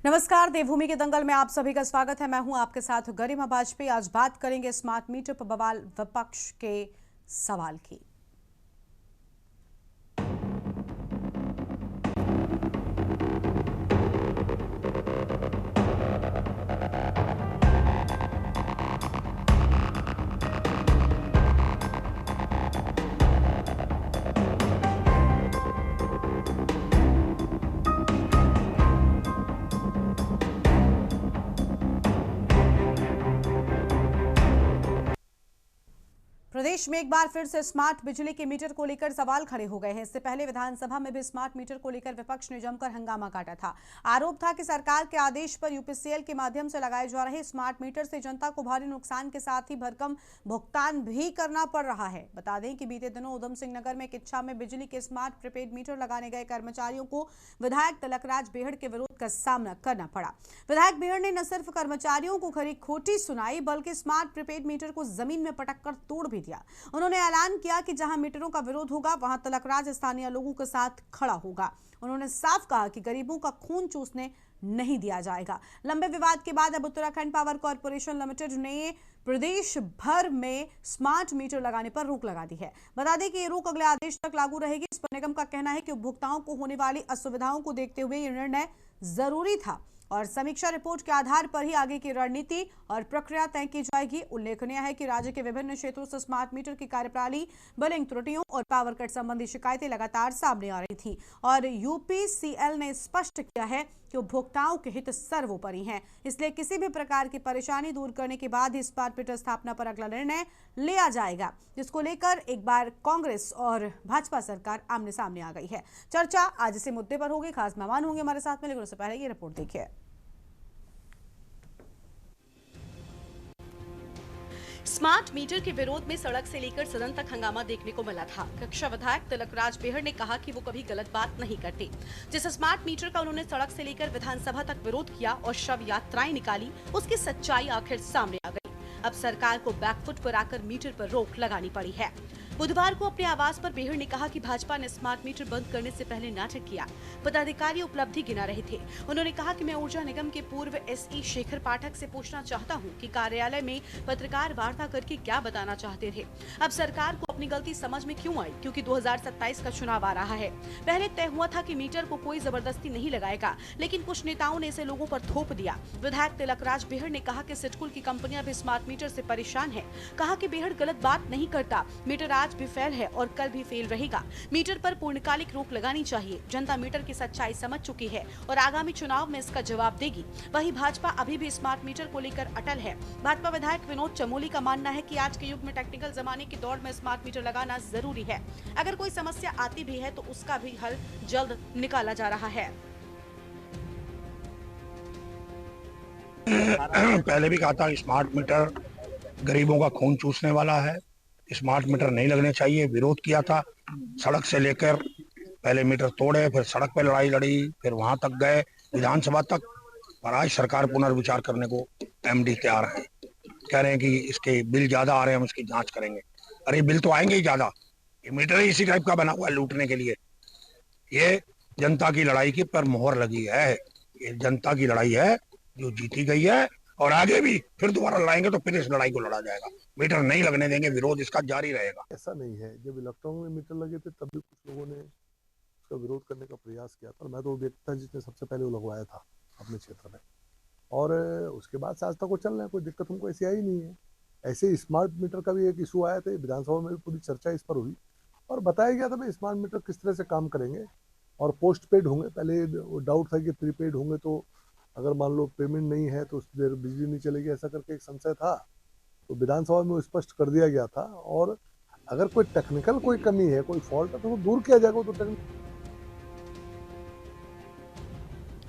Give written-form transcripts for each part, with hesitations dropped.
नमस्कार, देवभूमि के दंगल में आप सभी का स्वागत है। मैं हूं आपके साथ गरिमा वाजपेयी। आज बात करेंगे स्मार्ट मीटर पर बवाल विपक्ष के सवाल की। प्रदेश में एक बार फिर से स्मार्ट बिजली के मीटर को लेकर सवाल खड़े हो गए हैं। इससे पहले विधानसभा में भी स्मार्ट मीटर को लेकर विपक्ष ने जमकर हंगामा काटा था। आरोप था कि सरकार के आदेश पर यूपीसीएल के माध्यम से लगाए जा रहे स्मार्ट मीटर से जनता को भारी नुकसान के साथ ही भरकम भुगतान भी करना पड़ रहा है। बता दें कि बीते दिनों उधम सिंह नगर में किच्छा में बिजली के स्मार्ट प्रीपेड मीटर लगाने गए कर्मचारियों को विधायक तिलकराज बेहड़ के विरोध का सामना करना पड़ा। विधायक बेहड़ ने न सिर्फ कर्मचारियों को खरी खोटी सुनाई, बल्कि स्मार्ट प्रीपेड मीटर को जमीन में पटक कर तोड़ भी दिया। उन्होंने ऐलान किया कि जहां मीटरों का विरोध होगा वहां तिलकराज स्थानीय लोगों के साथ खड़ा होगा। उन्होंने साफ कहा कि गरीबों का खून चूसने नहीं दिया जाएगा। लंबे विवाद के बाद अब उत्तराखंड पावर कॉर्पोरेशन लिमिटेड ने प्रदेश भर में स्मार्ट मीटर लगाने पर रोक लगा दी है। बता दें कि ये रोक अगले आदेश तक लागू रहेगी। इस पर निगम का कहना है कि उपभोक्ताओं को होने वाली असुविधाओं को देखते हुए ये निर्णय जरूरी था और समीक्षा रिपोर्ट के आधार पर ही आगे की रणनीति और प्रक्रिया तय की जाएगी। उल्लेखनीय है कि राज्य के विभिन्न क्षेत्रों से स्मार्ट मीटर की कार्यप्रणाली, बिलिंग त्रुटियों और पावर कट संबंधी शिकायतें लगातार सामने आ रही थी और यूपीसीएल ने स्पष्ट किया है कि उपभोक्ताओं के हित सर्वोपरि हैं। इसलिए किसी भी प्रकार की परेशानी दूर करने के बाद ही स्मार्ट मीटर स्थापना पर अगला निर्णय लिया जाएगा, जिसको लेकर एक बार कांग्रेस और भाजपा सरकार आमने सामने आ गई है। चर्चा आज इसी मुद्दे पर होगी। खास मेहमान होंगे हमारे साथ में, लेकिन उससे पहले ये रिपोर्ट देखिए। स्मार्ट मीटर के विरोध में सड़क से लेकर सदन तक हंगामा देखने को मिला था। कक्षा विधायक तिलकराज बेहड़ ने कहा कि वो कभी गलत बात नहीं करते। जिस स्मार्ट मीटर का उन्होंने सड़क से लेकर विधानसभा तक विरोध किया और शव यात्राएं निकाली, उसकी सच्चाई आखिर सामने आ गई। अब सरकार को बैकफुट पर आकर मीटर पर रोक लगानी पड़ी है। बुधवार को अपने आवास पर बेहड़ ने कहा कि भाजपा ने स्मार्ट मीटर बंद करने से पहले नाटक किया। पदाधिकारी उपलब्धि गिना रहे थे। उन्होंने कहा कि मैं ऊर्जा निगम के पूर्व एसई शेखर पाठक से पूछना चाहता हूं कि कार्यालय में पत्रकार वार्ता करके क्या बताना चाहते थे। अब सरकार को अपनी गलती समझ में क्यों आई? क्योंकि 2027 का चुनाव आ रहा है। पहले तय हुआ था कि मीटर को कोई जबरदस्ती नहीं लगाएगा, लेकिन कुछ नेताओं ने इसे लोगों पर थोप दिया। विधायक तिलकराज बेहड़ ने कहा कि सिडकुल की कंपनियां भी स्मार्ट मीटर से परेशान है। कहा कि बेहड़ गलत बात नहीं करता। मीटर आज भी फेल है और कल भी फेल रहेगा। मीटर पर पूर्णकालिक रोक लगानी चाहिए। जनता मीटर की सच्चाई समझ चुकी है और आगामी चुनाव में इसका जवाब देगी। वहीं भाजपा अभी भी स्मार्ट मीटर को लेकर अटल है। भाजपा विधायक विनोद चमोली का मानना है कि आज के युग में टेक्निकल जमाने की दौड़ में स्मार्ट मीटर लगाना जरूरी है। अगर कोई समस्या आती भी है तो उसका भी हल जल्द निकाला जा रहा है। पहले भी कहा था स्मार्ट मीटर गरीबों का खून चूसने वाला है, स्मार्ट मीटर नहीं लगने चाहिए। विरोध किया था। सड़क से लेकर पहले मीटर तोड़े, फिर सड़क पे लड़ाई लड़ी, फिर वहां तक गए, विधानसभा तक। और आज सरकार पुनर्विचार करने को एमडी तैयार है। कह रहे हैं कि इसके बिल ज्यादा आ रहे हैं, हम इसकी जांच करेंगे। अरे बिल तो आएंगे ही ज्यादा। ये मीटर ही इसी टाइप का बना हुआ है लूटने के लिए। ये जनता की लड़ाई की पर मोहर लगी है। ये जनता की लड़ाई है जो जीती गई है और आगे भी फिर दोबारा लड़ाएंगे तो फिर इस लड़ाई को लड़ा जाएगा। मीटर नहीं लगने देंगे, विरोध इसका जारी रहेगा। ऐसा नहीं है, जब इलेक्ट्रॉन में मीटर लगे थे तब भी कुछ लोगों ने उसका विरोध करने का प्रयास किया था और मैं तो वो व्यक्ति था जिसने सबसे पहले वो लगवाया था अपने क्षेत्र में। और उसके बाद से आज तक वो चल रहे हैं, कोई दिक्कत हमको ऐसी आई नहीं है। ऐसे स्मार्ट मीटर का भी एक इशू आया था, विधानसभा में भी पूरी चर्चा इस पर हुई और बताया गया था भाई स्मार्ट मीटर किस तरह से काम करेंगे और पोस्ट पेड होंगे। पहले डाउट था कि प्रीपेड होंगे तो अगर मान लो पेमेंट नहीं है तो उस देर बिजली नहीं चलेगी, ऐसा करके एक संशय था। तो विधानसभा में वो स्पष्ट कर दिया गया था और अगर कोई टेक्निकल कोई कमी है, कोई फॉल्ट है तो वो दूर किया जाएगा। तो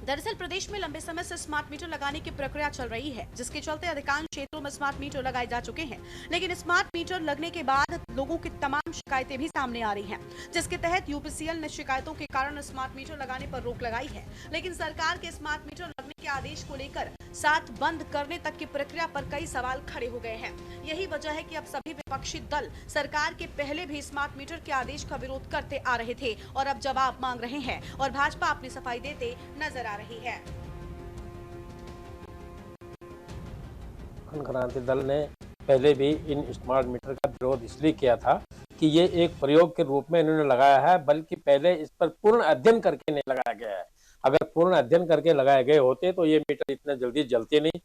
दरअसल प्रदेश में लंबे समय से स्मार्ट मीटर लगाने की प्रक्रिया चल रही है, जिसके चलते अधिकांश क्षेत्रों में स्मार्ट मीटर लगाए जा चुके हैं। लेकिन स्मार्ट मीटर लगने के बाद लोगों की तमाम शिकायतें भी सामने आ रही हैं, जिसके तहत यूपीसीएल ने शिकायतों के कारण स्मार्ट मीटर लगाने पर रोक लगाई है। लेकिन सरकार के स्मार्ट मीटर लगने के आदेश को लेकर साथ बंद करने तक की प्रक्रिया पर कई सवाल खड़े हो गए हैं। यही वजह है कि अब सभी विपक्षी दल सरकार के पहले भी स्मार्ट मीटर के आदेश का विरोध करते आ रहे थे और अब जवाब मांग रहे हैं और भाजपा अपनी सफाई देते नजर आ रही है। उत्तराखंड क्रांति दल ने पहले भी इन स्मार्ट मीटर का विरोध इसलिए किया था कि ये एक प्रयोग के रूप में इन्होंने लगाया है, बल्कि पहले इस पर पूर्ण अध्ययन करके नहीं लगाया गया है। अगर पूर्ण अध्ययन करके लगाए गए होते तो ये मीटर इतने जल्दी जलते नहीं,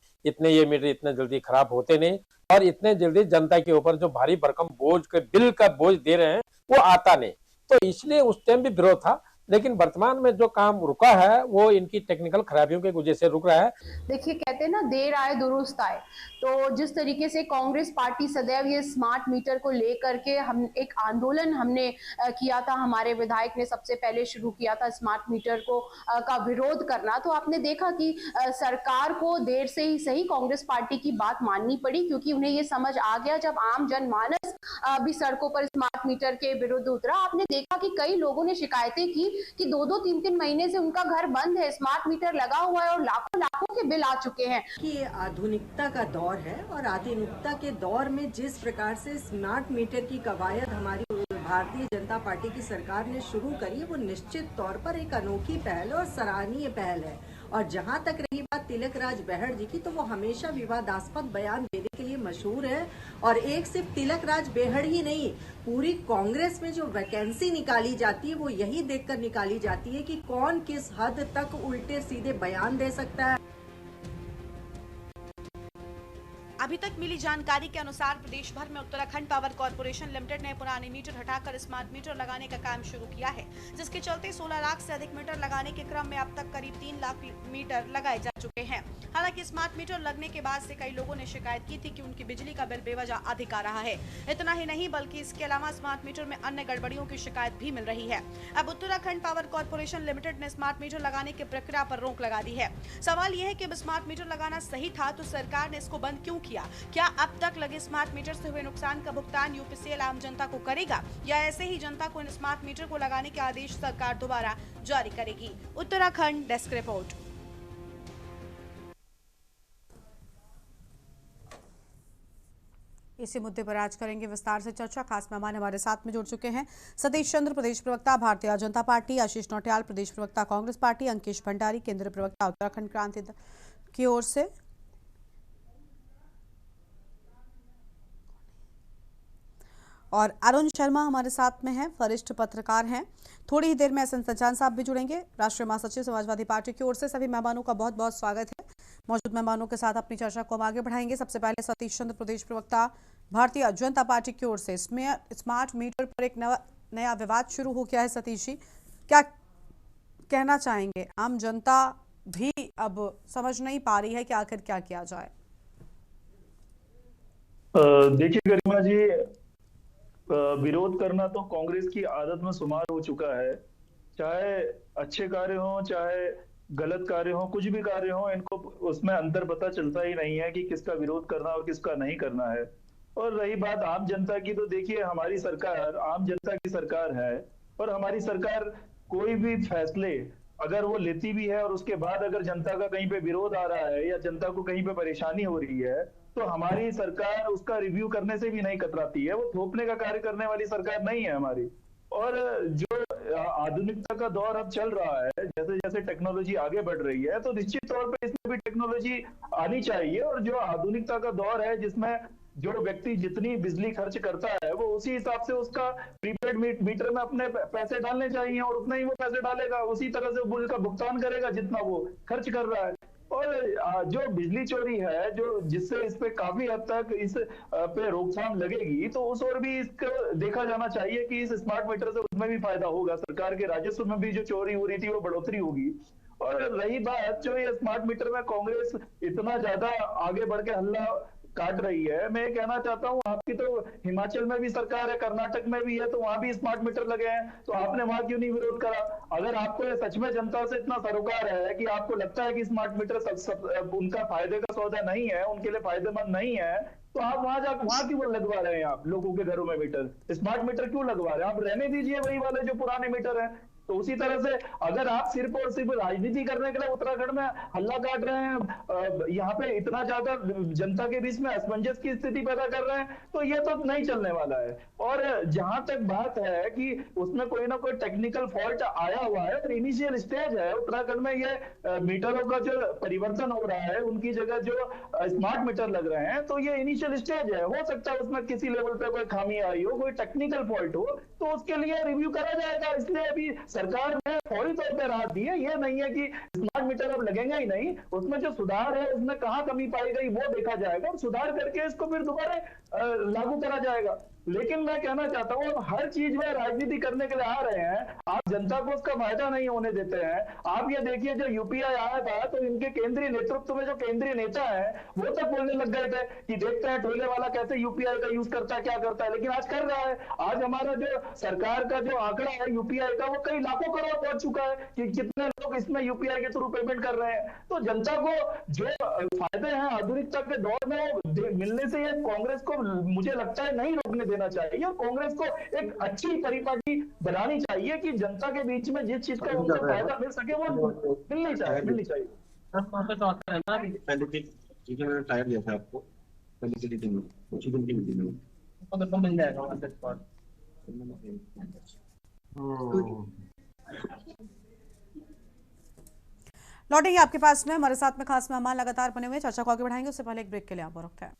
ये मीटर इतने जल्दी खराब होते नहीं, और इतने जल्दी जनता के ऊपर जो भारी भरकम बोझ के बिल का बोझ दे रहे हैं वो आता नहीं। तो इसलिए उस टाइम भी विरोध था, लेकिन वर्तमान में जो काम रुका है वो इनकी टेक्निकल खराबियों की वजह से रुक रहा है। देखिए, कहते हैं ना, देर आए दुरुस्त आए। तो जिस तरीके से कांग्रेस पार्टी सदैव ये स्मार्ट मीटर को लेकर के हम एक आंदोलन हमने किया था, हमारे विधायक ने सबसे पहले शुरू किया था स्मार्ट मीटर को का विरोध करना। तो आपने देखा कि सरकार को देर से ही सही कांग्रेस पार्टी की बात माननी पड़ी, क्योंकि उन्हें ये समझ आ गया जब आम जनमानस भी सड़कों पर स्मार्ट मीटर के विरुद्ध उतरा। आपने देखा कि कई लोगों ने शिकायतें की कि 2-2, 3-3 महीने से उनका घर बंद है, स्मार्ट मीटर लगा हुआ है और लाखों लाखों के बिल आ चुके हैं। कि ये आधुनिकता का दौर है और आधुनिकता के दौर में जिस प्रकार से स्मार्ट मीटर की कवायद हमारी भारतीय जनता पार्टी की सरकार ने शुरू करी, वो निश्चित तौर पर एक अनोखी पहल और सराहनीय पहल है। और जहां तक रही बात तिलक राज बेहड़ जी की, तो वो हमेशा विवादास्पद बयान देने के लिए मशहूर है। और एक सिर्फ तिलक राज बेहड़ ही नहीं, पूरी कांग्रेस में जो वैकेंसी निकाली जाती है वो यही देखकर निकाली जाती है कि कौन किस हद तक उल्टे सीधे बयान दे सकता है। अभी तक मिली जानकारी के अनुसार प्रदेश भर में उत्तराखंड पावर कॉर्पोरेशन लिमिटेड ने पुराने मीटर हटाकर स्मार्ट मीटर लगाने का काम शुरू किया है, जिसके चलते 16 लाख से अधिक मीटर लगाने के क्रम में अब तक करीब 3 लाख मीटर लगाए जा चुके हैं। हालांकि स्मार्ट मीटर लगने के बाद से कई लोगों ने शिकायत की थी कि उनकी बिजली का बिल बेवजह अधिक आ रहा है। इतना ही नहीं बल्कि इसके अलावा स्मार्ट मीटर में अन्य गड़बड़ियों की शिकायत भी मिल रही है। अब उत्तराखंड पावर कॉर्पोरेशन लिमिटेड ने स्मार्ट मीटर लगाने की प्रक्रिया पर रोक लगा दी है। सवाल यह है कि स्मार्ट मीटर लगाना सही था तो सरकार ने इसको बंद क्यों किया? क्या अब तक लगे स्मार्ट मीटर से हुए नुकसान का भुगतान यूपीसीएल आम जनता को करेगा, या ऐसे ही जनता को इन स्मार्ट मीटर को लगाने के आदेश सरकार दोबारा जारी करेगी? Uttarakhand desk report. इसी मुद्दे पर आज करेंगे विस्तार से चर्चा। खास मेहमान हमारे साथ में जुड़ चुके हैं सतीश चंद्र, प्रदेश प्रवक्ता भारतीय जनता पार्टी, आशीष नौटियाल, प्रदेश प्रवक्ता कांग्रेस पार्टी, अंकेश भंडारी, केंद्रीय प्रवक्ता उत्तराखंड क्रांति दल की ओर से, और अरुण शर्मा हमारे साथ में हैं, वरिष्ठ पत्रकार हैं। थोड़ी ही देर में एसएन सचान साहब भी जुड़ेंगे, राष्ट्रीय महासचिव समाजवादी पार्टी की ओर से। सभी मेहमानों का बहुत बहुत स्वागत है। मौजूद मेहमानों के साथ अपनी चर्चा को हम आगे बढ़ाएंगे। सबसे पहले सतीश चंद्र, प्रदेश प्रवक्ता भारतीय जनता पार्टी की ओर से, स्मार्ट मीटर पर एक नया विवाद शुरू हो गया है। सतीश जी, क्या कहना चाहेंगे? आम जनता भी अब समझ नहीं पा रही है कि आखिर क्या किया जाए। देखिए गरिमा जी, विरोध करना तो कांग्रेस की आदत में शुमार हो चुका है। चाहे अच्छे कार्य हो, चाहे गलत कार्य हो, कुछ भी कार्य हो, इनको उसमें अंतर पता चलता ही नहीं है कि किसका विरोध करना और किसका नहीं करना है। और रही बात आम जनता की, तो देखिए हमारी सरकार आम जनता की सरकार है, और हमारी सरकार कोई भी फैसले अगर वो लेती भी है और उसके बाद अगर जनता का कहीं पे विरोध आ रहा है या जनता को कहीं पे परेशानी हो रही है, तो हमारी सरकार उसका रिव्यू करने से भी नहीं कतराती है। वो थोपने का कार्य करने वाली सरकार नहीं है हमारी। और जो आधुनिकता का दौर अब चल रहा है, जैसे जैसे टेक्नोलॉजी आगे बढ़ रही है, तो निश्चित तौर पे इसमें भी टेक्नोलॉजी आनी चाहिए। और जो आधुनिकता का दौर है, जिसमें जो व्यक्ति जितनी बिजली खर्च करता है वो उसी हिसाब से उसका प्रीपेड मीटर में अपने पैसे डालने चाहिए, और उतना ही वो पैसे डालेगा, उसी तरह से बिल का भुगतान करेगा जितना वो खर्च कर रहा है। और जो बिजली चोरी है, जो जिससे इस पे काफी हद तक इस पे रोकथाम लगेगी, तो उस ओर भी इसको देखा जाना चाहिए कि इस स्मार्ट मीटर से उसमें भी फायदा होगा। सरकार के राजस्व में भी जो चोरी हो रही थी वो बढ़ोतरी होगी। और रही बात जो ये स्मार्ट मीटर में कांग्रेस इतना ज्यादा आगे बढ़ के हल्ला काट रही है, मैं ये कहना चाहता हूँ, आपकी तो हिमाचल में भी सरकार है, कर्नाटक में भी है, तो वहां भी स्मार्ट मीटर लगे हैं, तो आपने वहां क्यों नहीं विरोध करा? अगर आपको ये सच में जनता से इतना सरोकार है कि आपको लगता है कि स्मार्ट मीटर उनका फायदे का सौदा नहीं है, उनके लिए फायदेमंद नहीं है, तो आप वहां क्यों लगवा रहे हैं? आप लोगों के घरों में मीटर, स्मार्ट मीटर क्यों लगवा रहे हैं? आप रहने दीजिए वही वाले जो पुराने मीटर हैं। तो उसी तरह से अगर आप सिर्फ और सिर्फ राजनीति करने के लिए उत्तराखंड में हल्ला काट रहे हैं, यहाँ पे इतना ज्यादा जनता के बीच में असमंजस की स्थिति पैदा कर रहे हैं, तो ये तो नहीं चलने वाला है। और जहां तक बात है कि उसमें कोई ना कोई टेक्निकल फॉल्ट आया हुआ है, तो इनिशियल स्टेज है उत्तराखंड में, ये मीटरों का जो परिवर्तन हो रहा है, उनकी जगह जो स्मार्ट मीटर लग रहे हैं, तो ये इनिशियल स्टेज है। हो सकता है उसमें किसी लेवल पे कोई खामी आई हो, कोई टेक्निकल फॉल्ट हो, तो उसके लिए रिव्यू करा जाएगा। इसलिए अभी सरकार ने फौरी तौर पर राहत दी है। ये नहीं है कि स्मार्ट मीटर अब लगेगा ही नहीं, उसमें जो सुधार है, उसमें कहाँ कमी पाई गई वो देखा जाएगा और सुधार करके इसको फिर दोबारा लागू करा जाएगा। लेकिन मैं कहना चाहता हूँ, अब हर चीज में राजनीति करने के लिए आ रहे हैं, आप जनता को उसका फायदा नहीं होने देते हैं। आप ये देखिए, जो यूपीआई आया था तो इनके केंद्रीय नेतृत्व में जो केंद्रीय नेता है वो तक बोलने लग गए थे कि देखते हैं ठेले वाला कैसे यूपीआई का यूज करता है, क्या करता है, लेकिन आज कर रहा है। आज हमारा जो सरकार का जो आंकड़ा है यूपीआई का, वो कई लाखों करोड़ पहुंच चुका है कि कितने लोग इसमें यूपीआई के थ्रू पेमेंट कर रहे हैं। तो जनता को जो फायदे हैं आधुनिकता के दौर में मिलने से ये कांग्रेस को मुझे लगता है नहीं रोकने देना चाहिए, और कांग्रेस को एक अच्छी परिपाटी बनानी चाहिए कि जनता के बीच में जिस चीज का उनसे फायदा मिल सके वो मिलनी चाहिए। पहले की चीजें मैंने टाइम दिया था आपको, पहले की मीटिंग में, उसी दिन की मीटिंग में तो मिल जाएगा ऑन द स्पॉट। लौटेंगे आपके पास में, हमारे साथ में खास मेहमान लगातार बने हुए, चर्चा को आगे बढ़ाएंगे। उससे पहले एक ब्रेक के लिए आपको रखते हैं।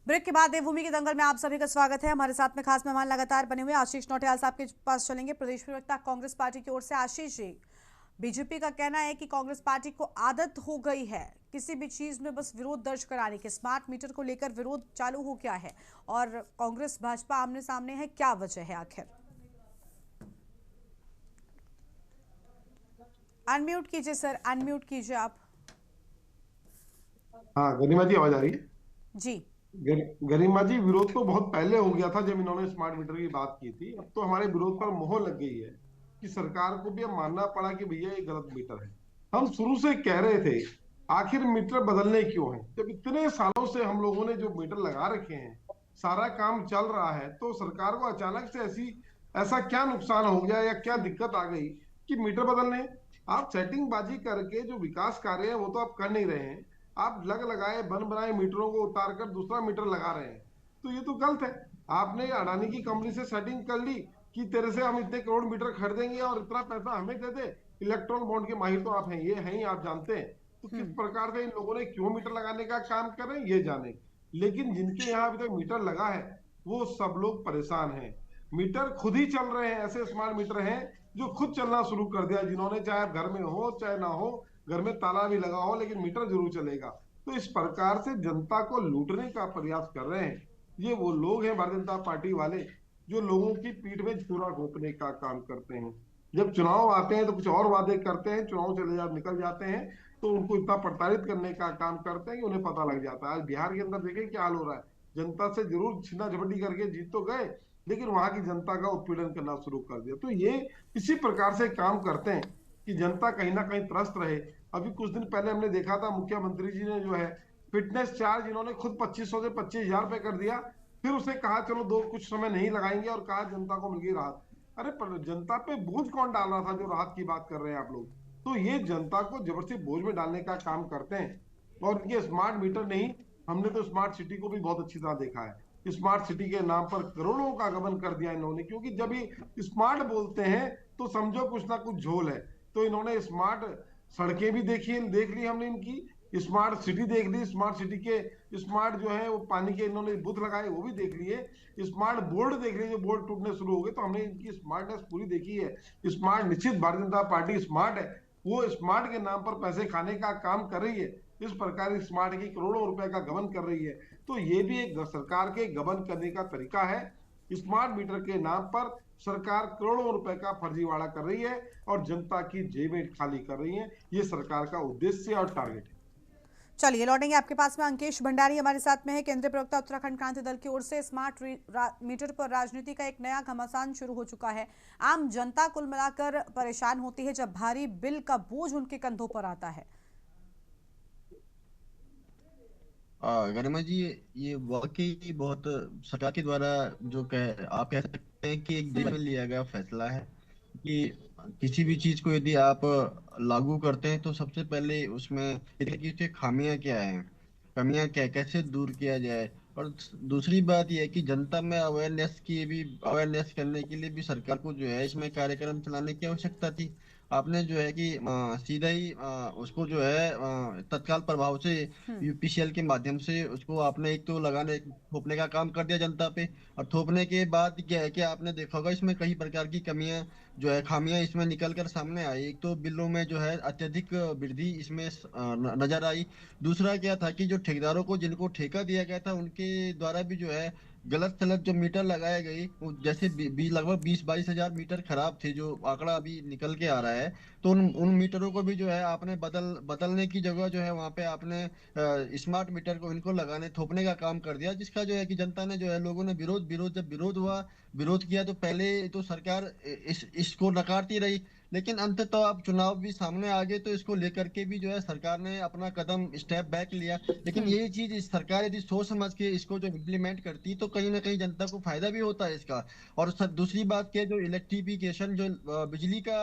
ब्रेक के बाद देवभूमि के दंगल में आप सभी का स्वागत है। हमारे साथ में खास मेहमान लगातार बने हुए आशीष नौटियाल साहब के पास चलेंगे, प्रदेश प्रवक्ता कांग्रेस पार्टी की ओर से। आशीष जी, बीजेपी का कहना है कि कांग्रेस पार्टी को आदत हो गई है किसी भी चीज में बस विरोध दर्ज कराने की। स्मार्ट मीटर को लेकर विरोध चालू हो गया है और कांग्रेस भाजपा आमने सामने है, क्या वजह है आखिर? अनम्यूट कीजिए सर, अनम्यूट कीजिए आप। हाँ गरिमा जी, आवाज आ रही है? जी गरिमा जी, विरोध तो बहुत पहले हो गया था जब इन्होंने स्मार्ट मीटर की बात की थी। अब तो हमारे विरोध पर मोहर लग गई है कि सरकार को भी अब मानना पड़ा कि भैया ये गलत मीटर है। हम शुरू से कह रहे थे आखिर मीटर बदलने क्यों है, जब इतने सालों से हम लोगों ने जो मीटर लगा रखे हैं, सारा काम चल रहा है, तो सरकार को अचानक से ऐसा क्या नुकसान हो गया या क्या दिक्कत आ गई कि मीटर बदलने? आप सेटिंग बाजी करके जो विकास कार्य है वो तो आप कर नहीं रहे हैं। आप लगाए बन बनाए मीटरों को उतार कर दूसरा मीटर लगा रहे हैं, तो ये तो गलत है। आपने अडानी की कंपनी से सेटिंग कर ली कि तेरे से हम इतने करोड़ मीटर खरीदेंगे और इतना पैसा हमें दे दे। इलेक्ट्रॉन बॉन्ड के माहिर तो आप हैं, ये हैं ही, आप जानते हैं। तो किस प्रकार से इन लोगों ने क्यों मीटर लगाने का काम कर रहे हैं ये जाने, लेकिन जिनके यहाँ अभी तक मीटर लगा है वो सब लोग परेशान हैं। मीटर खुद ही चल रहे हैं, ऐसे स्मार्ट मीटर हैं जो खुद चलना शुरू कर दिया, जिन्होंने चाहे घर में हो चाहे ना हो, घर में ताला भी लगा हो लेकिन मीटर जरूर चलेगा। तो इस प्रकार से जनता को लूटने का प्रयास कर रहे हैं। ये वो लोग हैं भारतीय जनता पार्टी वाले जो लोगों की पीठ में छुरा घोंपने का काम करते हैं। जब चुनाव आते हैं तो कुछ और वादे करते हैं, चुनाव निकल जाते हैं तो उनको इतना प्रताड़ित करने का काम करते हैं कि उन्हें पता लग जाता है। आज बिहार के अंदर देखें क्या हाल हो रहा है, जनता से जरूर छीना झपटी करके जीत तो गए लेकिन वहां की जनता का उत्पीड़न करना शुरू कर दिया। तो ये इसी प्रकार से काम करते हैं कि जनता कहीं ना कहीं त्रस्त रहे। अभी कुछ दिन पहले हमने देखा था मुख्यमंत्री जी ने जो है फिटनेस चार्ज इन्होंने खुद 2500 से 25,000 रुपए कर दिया, फिर उसे कहा चलो कुछ समय नहीं लगाएंगे और कहा जनता को मिल गई राहत। अरे पर जनता पे बोझ कौन डाल रहा था जो राहत की बात कर रहे हैं आप लोग? तो ये जनता को जबरदस्ती बोझ में डालने का काम करते हैं। और ये स्मार्ट मीटर नहीं, हमने तो स्मार्ट सिटी को भी बहुत अच्छी तरह देखा है। स्मार्ट सिटी के नाम पर करोड़ों का गबन कर दिया इन्होंने, क्योंकि जब ये स्मार्ट बोलते हैं तो समझो कुछ ना कुछ झोल है। तो इन्होंने स्मार्ट सड़कें भी देख ली हमने, इनकी स्मार्ट सिटी देख ली, स्मार्ट सिटी के स्मार्ट जो है वो पानी के इन्होंने बुथ लगाए वो भी देख लिए, स्मार्ट बोर्ड देख लिए जो बोर्ड टूटने शुरू हो गए। तो हमने इनकी स्मार्टनेस पूरी देखी है। स्मार्ट निश्चित भारतीय जनता पार्टी स्मार्ट है, वो स्मार्ट के नाम पर पैसे खाने का काम कर रही है। इस प्रकार स्मार्ट की करोड़ों रुपए का गबन कर रही है। तो ये भी एक सरकार के गबन करने का तरीका है। स्मार्ट मीटर के नाम पर सरकार करोड़ों रुपए का फर्जीवाड़ा कर रही है और जनता की जेबें खाली कर रही है। ये सरकार का उद्देश्य और टारगेट है। चलिए लौटेंगे आपके पास में। अंकेश भंडारी हमारे साथ में है, केंद्रीय प्रवक्ता उत्तराखंड क्रांति दल की ओर से। स्मार्ट मीटर पर राजनीति का एक नया घमासान शुरू हो चुका है। आम जनता कुल मिलाकर परेशान होती है जब भारी बिल का बोझ उनके कंधों पर आता है। गरिमा जी, ये वाकई बहुत सरकार के द्वारा जो आप कह सकते हैं कि एक देश में लिया गया फैसला है कि किसी भी चीज को यदि आप लागू करते हैं तो सबसे पहले उसमें कि उसके खामियां क्या हैं, कमियां क्या, कैसे दूर किया जाए। और दूसरी बात यह है कि जनता में अवेयरनेस करने के लिए भी सरकार को जो है इसमें कार्यक्रम चलाने की आवश्यकता थी। आपने जो है कि सीधा ही उसको जो है तत्काल प्रभाव से यूपीसीएल के माध्यम से उसको आपने एक तो थोपने का काम कर दिया जनता पे। और थोपने के बाद क्या है कि आपने देखा होगा इसमें कई प्रकार की कमियां जो है, खामियां इसमें निकल कर सामने आई। एक तो बिलों में जो है अत्यधिक वृद्धि इसमें नजर आई। दूसरा क्या था कि जो ठेकेदारों को जिनको ठेका दिया गया था उनके द्वारा भी जो है गलत सलत जो मीटर लगाए गए, जैसे लगभग 20-22 हजार मीटर खराब थे, जो आंकड़ा अभी निकल के आ रहा है। तो उन मीटरों को भी जो है आपने बदलने की जगह जो है वहां पे आपने स्मार्ट मीटर को इनको थोपने का काम कर दिया, जिसका जो है कि जनता ने जो है, लोगों ने विरोध किया तो पहले तो सरकार इसको नकारती रही, लेकिन अंततः अब चुनाव भी सामने आ गए तो इसको लेकर के भी जो है सरकार ने अपना कदम स्टेप बैक लिया। लेकिन यही चीज सरकार यदि सोच समझ के इसको जो इम्प्लीमेंट करती तो कहीं ना कहीं जनता को फायदा भी होता है इसका। और दूसरी बात क्या, जो इलेक्ट्रिफिकेशन, जो बिजली का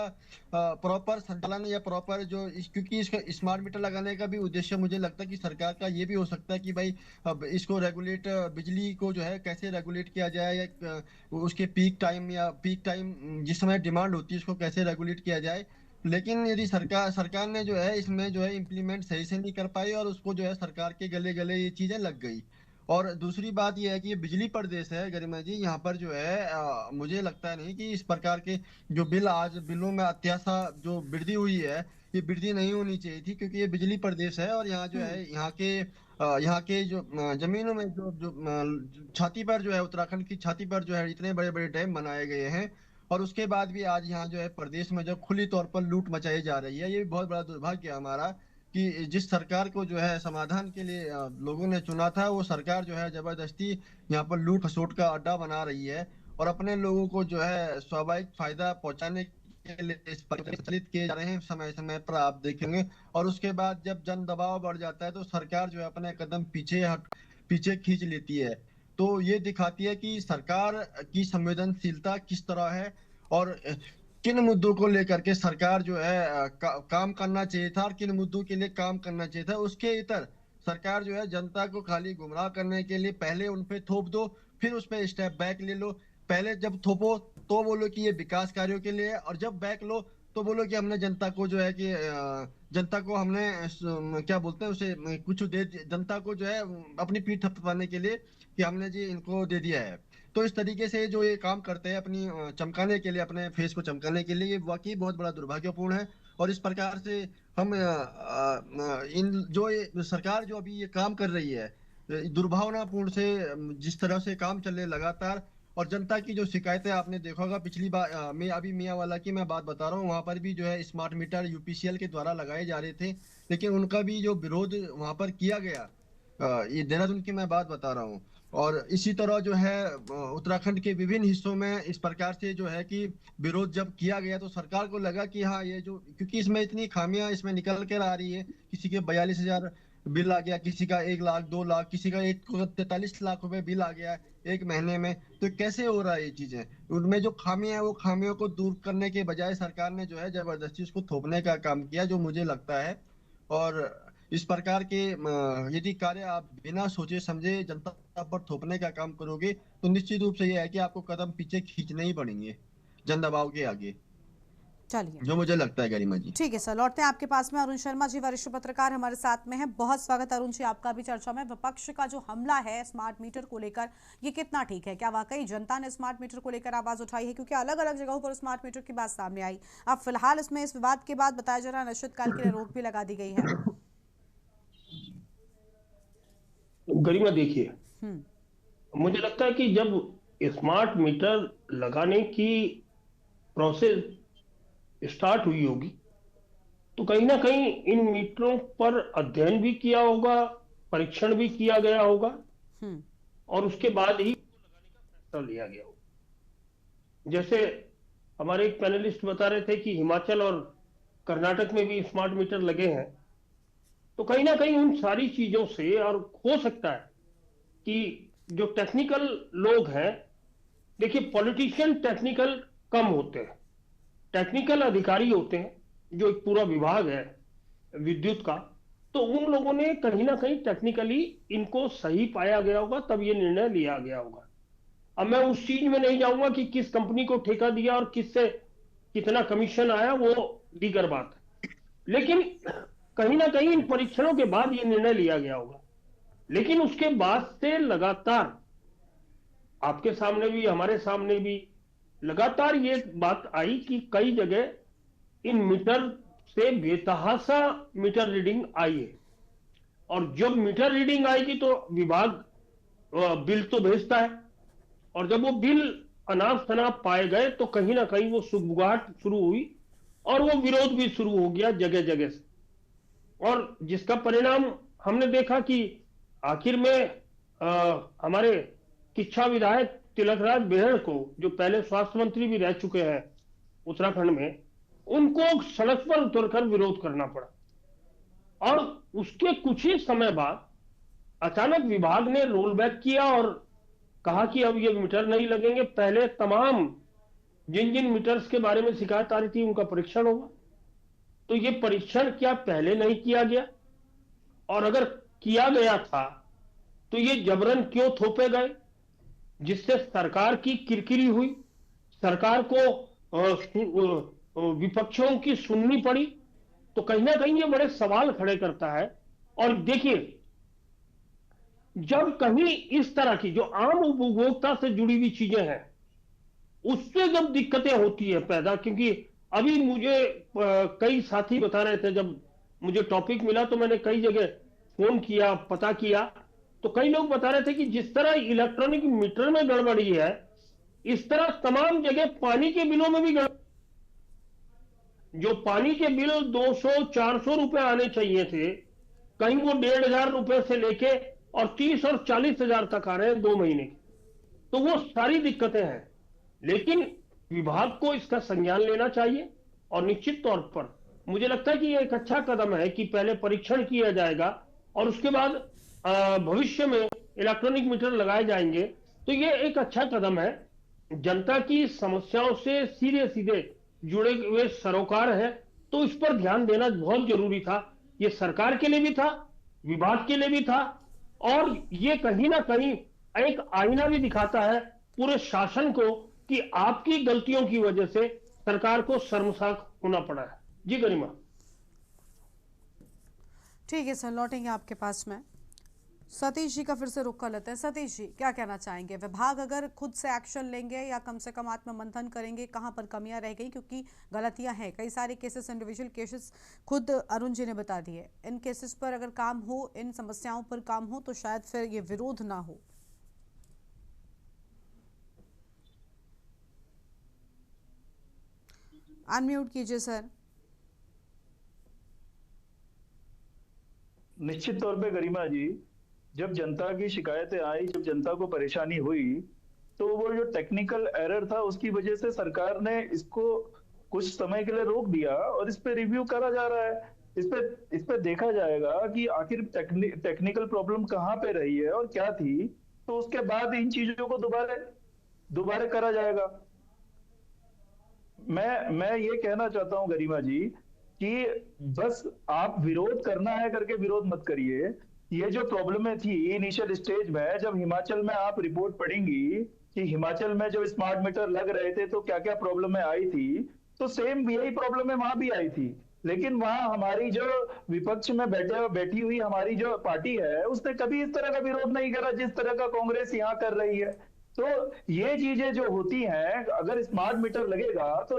प्रॉपर संचालन या प्रॉपर क्योंकि इसका स्मार्ट मीटर लगाने का भी उद्देश्य मुझे लगता है कि सरकार का ये भी हो सकता है कि भाई अब इसको रेगुलेट, बिजली को जो है कैसे रेगुलेट किया जाए, या उसके पीक टाइम जिस समय डिमांड होती है उसको कैसे रेगुलेट किया जाए। लेकिन यदि सरकार ने जो है इसमें जो है इम्प्लीमेंट सही से नहीं कर पाई और उसको जो है सरकार के गले गले ये चीजें लग गई। और दूसरी बात यह है कि ये बिजली प्रदेश है गरिमा जी, यहाँ पर जो है मुझे लगता नहीं कि इस प्रकार के जो बिलों में अत्याशा जो वृद्धि हुई है, ये वृद्धि नहीं होनी चाहिए थी, क्योंकि ये बिजली प्रदेश है और यहाँ जो है यहाँ के जो जमीनों में जो छाती पर जो है, उत्तराखंड की छाती पर जो है इतने बड़े बड़े डैम बनाए गए हैं, और उसके बाद भी आज यहाँ जो है प्रदेश में जो खुली तौर पर लूट मचाई जा रही है। ये भी बहुत बड़ा दुर्भाग्य है हमारा कि जिस सरकार को जो है समाधान के लिए लोगों ने चुना था, वो सरकार जो है जबरदस्ती यहाँ पर लूट खसोट का अड्डा बना रही है और अपने लोगों को जो है स्वाभाविक फायदा पहुंचाने के लिए इस पर प्रचलित किए जा रहे हैं समय समय पर, आप देखेंगे। और उसके बाद जब जन दबाव बढ़ जाता है तो सरकार जो है अपने कदम पीछे खींच लेती है। तो ये दिखाती है कि सरकार की संवेदनशीलता किस तरह है और किन मुद्दों को लेकर के सरकार जो है काम करना चाहिए था और किन मुद्दों के लिए काम करना चाहिए था। उसके इतर सरकार जो है जनता को खाली गुमराह करने के लिए पहले उन पे थोप दो, फिर उस पे स्टेप बैक ले लो। पहले जब थोपो तो बोलो कि ये विकास कार्यों के लिए है, और जब बैक लो तो बोलो कि हमने जनता को जो है कि जनता को हमने क्या बोलते हैं उसे कुछ दे, जनता को जो है अपनी पीठ थपथपाने के लिए कि हमने जी इनको दे दिया है। तो इस तरीके से जो ये काम करते हैं अपनी चमकाने के लिए, अपने फेस को चमकाने के लिए, ये वाकई बहुत बड़ा दुर्भाग्यपूर्ण है। और इस प्रकार से हम सरकार जो अभी ये काम कर रही है दुर्भावनापूर्ण से, जिस तरह से काम चले लगातार, और जनता की जो शिकायतें आपने देखा होगा पिछली बार मैं अभी मियांवाला की मैं बात बता रहा हूँ, वहां पर भी जो है स्मार्ट मीटर यूपीसीएल के द्वारा लगाए जा रहे थे, लेकिन उनका भी जो विरोध वहां पर किया गया, ये देहरादून की मैं बात बता रहा हूँ। और इसी तरह जो है उत्तराखंड के विभिन्न हिस्सों में इस प्रकार से जो है कि विरोध जब किया गया तो सरकार को लगा कि हाँ ये जो, क्योंकि इसमें इतनी खामियां इसमें निकल कर आ रही है, किसी के 42,000 बिल आ गया, किसी का 1 लाख 2 लाख, किसी का 43 लाख रुपए बिल आ गया एक महीने में। तो कैसे हो रहा है ये चीजें? उनमें जो खामियां है वो खामियों को दूर करने के बजाय सरकार ने जो है जबरदस्ती उसको थोपने का काम किया, जो मुझे लगता है। और इस प्रकार के यदि कार्य आप बिना सोचे समझे जनता पर थोपने का काम करोगे तो निश्चित रूप से यह है कि आपको कदम पीछे खींचने ही पड़ेंगे जन दबाव के आगे, चलिए जो मुझे लगता है गरिमा जी। ठीक है सर, लौटते हैं आपके पास में। अरुण शर्मा जी वरिष्ठ पत्रकार हमारे साथ में हैं। बहुत स्वागत अरुण जी आपका भी चर्चा में। विपक्ष का जो हमला है स्मार्ट मीटर को लेकर, ये कितना ठीक है? क्या वाकई जनता ने स्मार्ट मीटर को लेकर आवाज उठाई है? क्योंकि अलग अलग जगहों पर स्मार्ट मीटर की बात सामने आई। अब फिलहाल इसमें इस विवाद के बाद बताया जा रहा है अनिश्चितकाल के लिए रोक भी लगा दी गई है। गरिमा देखिए, मुझे लगता है कि जब स्मार्ट मीटर लगाने की प्रोसेस स्टार्ट हुई होगी तो कहीं ना कहीं इन मीटरों पर अध्ययन भी किया होगा, परीक्षण भी किया गया होगा और उसके बाद ही फैसला लिया गया होगा। जैसे हमारे एक पैनलिस्ट बता रहे थे कि हिमाचल और कर्नाटक में भी स्मार्ट मीटर लगे हैं, तो कहीं ना कहीं उन सारी चीजों से और हो सकता है कि जो टेक्निकल लोग हैं, देखिए पॉलिटिशियन टेक्निकल कम होते हैं, टेक्निकल अधिकारी होते हैं, जो एक पूरा विभाग है विद्युत का, तो उन लोगों ने कहीं ना कहीं टेक्निकली इनको सही पाया गया होगा, तब ये निर्णय लिया गया होगा। अब मैं उस चीज में नहीं जाऊंगा कि किस कंपनी को ठेका दिया और किससे कितना कमीशन आया, वो दीगर बात है, लेकिन कहीं ना कहीं इन परीक्षणों के बाद ये निर्णय लिया गया होगा। लेकिन उसके बाद से लगातार आपके सामने भी हमारे सामने भी लगातार ये बात आई कि कई जगह इन मीटर से बेतहाशा मीटर रीडिंग आई है, और जब मीटर रीडिंग आएगी तो विभाग बिल तो भेजता है, और जब वो बिल अनाप शनाप पाए गए तो कहीं ना कहीं वो सुगबुगाहट शुरू हुई और वो विरोध भी शुरू हो गया जगह जगह से, और जिसका परिणाम हमने देखा कि आखिर में हमारे किच्छा विधायक तिलकराज बेहड़ को, जो पहले स्वास्थ्य मंत्री भी रह चुके हैं उत्तराखंड में, उनको सड़क पर उतरकर विरोध करना पड़ा। और उसके कुछ ही समय बाद अचानक विभाग ने रोल बैक किया और कहा कि अब ये मीटर नहीं लगेंगे, पहले तमाम जिन जिन मीटर्स के बारे में शिकायत आ रही थी उनका परीक्षण होगा। तो ये परीक्षण क्या पहले नहीं किया गया, और अगर किया गया था तो ये जबरन क्यों थोपे गए, जिससे सरकार की किरकिरी हुई, सरकार को विपक्षों की सुननी पड़ी। तो कहीं ना कहीं ये बड़े सवाल खड़े करता है। और देखिए, जब कहीं इस तरह की जो आम उपभोक्ता से जुड़ी हुई चीजें हैं उससे जब दिक्कतें होती है पैदा, क्योंकि अभी मुझे कई साथी बता रहे थे, जब मुझे टॉपिक मिला तो मैंने कई जगह फोन किया, पता किया, तो कई लोग बता रहे थे कि जिस तरह इलेक्ट्रॉनिक मीटर में गड़बड़ी है, इस तरह तमाम जगह पानी के बिलों में भी गड़बड़ी। जो पानी के बिल 200-400 रुपए आने चाहिए थे, कहीं वो 1500 रुपए से लेके और 30 और 40 हजार तक आ रहे हैं 2 महीने के। तो वो सारी दिक्कतें हैं, लेकिन विभाग को इसका संज्ञान लेना चाहिए। और निश्चित तौर पर मुझे लगता है कि ये एक अच्छा कदम है कि पहले परीक्षण किया जाएगा और उसके बाद भविष्य में इलेक्ट्रॉनिक मीटर लगाए जाएंगे। तो ये एक अच्छा कदम है। जनता की समस्याओं से सीधे सीधे जुड़े हुए सरोकार है, तो इस पर ध्यान देना बहुत जरूरी था। ये सरकार के लिए भी था, विभाग के लिए भी था, और ये कहीं ना कहीं एक आईना भी दिखाता है पूरे शासन को कि आपकी गलतियों की वजह से सरकार को शर्मसार होना पड़ा है। जी गरिमा। ठीक है सर, लौटेंगे आपके पास में। सतीश जी का फिर से रुख कर लेते हैं। सतीश जी, क्या कहना चाहेंगे? विभाग अगर खुद से एक्शन लेंगे या कम से कम आत्ममंथन करेंगे, कहां पर कमियां रह गई? क्योंकि गलतियां हैं, कई सारे केसेस, इंडिविजुअल केसेस खुद अरुण जी ने बता दिए। इन केसेस पर अगर काम हो, इन समस्याओं पर काम हो, तो शायद फिर ये विरोध ना हो। अनम्यूट कीजिए सर। निश्चित तौर पे गरिमा जी, जब जनता की शिकायतें आई, जब जनता को परेशानी हुई, तो वो जो टेक्निकल एरर था उसकी वजह से सरकार ने इसको कुछ समय के लिए रोक दिया और इस पे रिव्यू करा जा रहा है। इस पे देखा जाएगा कि आखिर टेक्निकल प्रॉब्लम कहाँ पे रही है और क्या थी, तो उसके बाद इन चीजों को दोबारा करा जाएगा। मैं ये कहना चाहता हूं गरिमा जी कि बस आप विरोध करना है करके विरोध मत करिए। ये जो प्रॉब्लमें थी इनिशियल स्टेज में, जब हिमाचल में आप रिपोर्ट पढ़ेंगी कि हिमाचल में जब स्मार्ट मीटर लग रहे थे तो क्या क्या प्रॉब्लमें आई थी, तो सेम यही प्रॉब्लमें वहां भी आई थी। लेकिन वहां हमारी जो विपक्ष में बैठी हुई हमारी जो पार्टी है, उसने कभी इस तरह का विरोध नहीं करा जिस तरह का कांग्रेस यहाँ कर रही है। तो ये चीजें जो होती हैं, अगर स्मार्ट मीटर लगेगा तो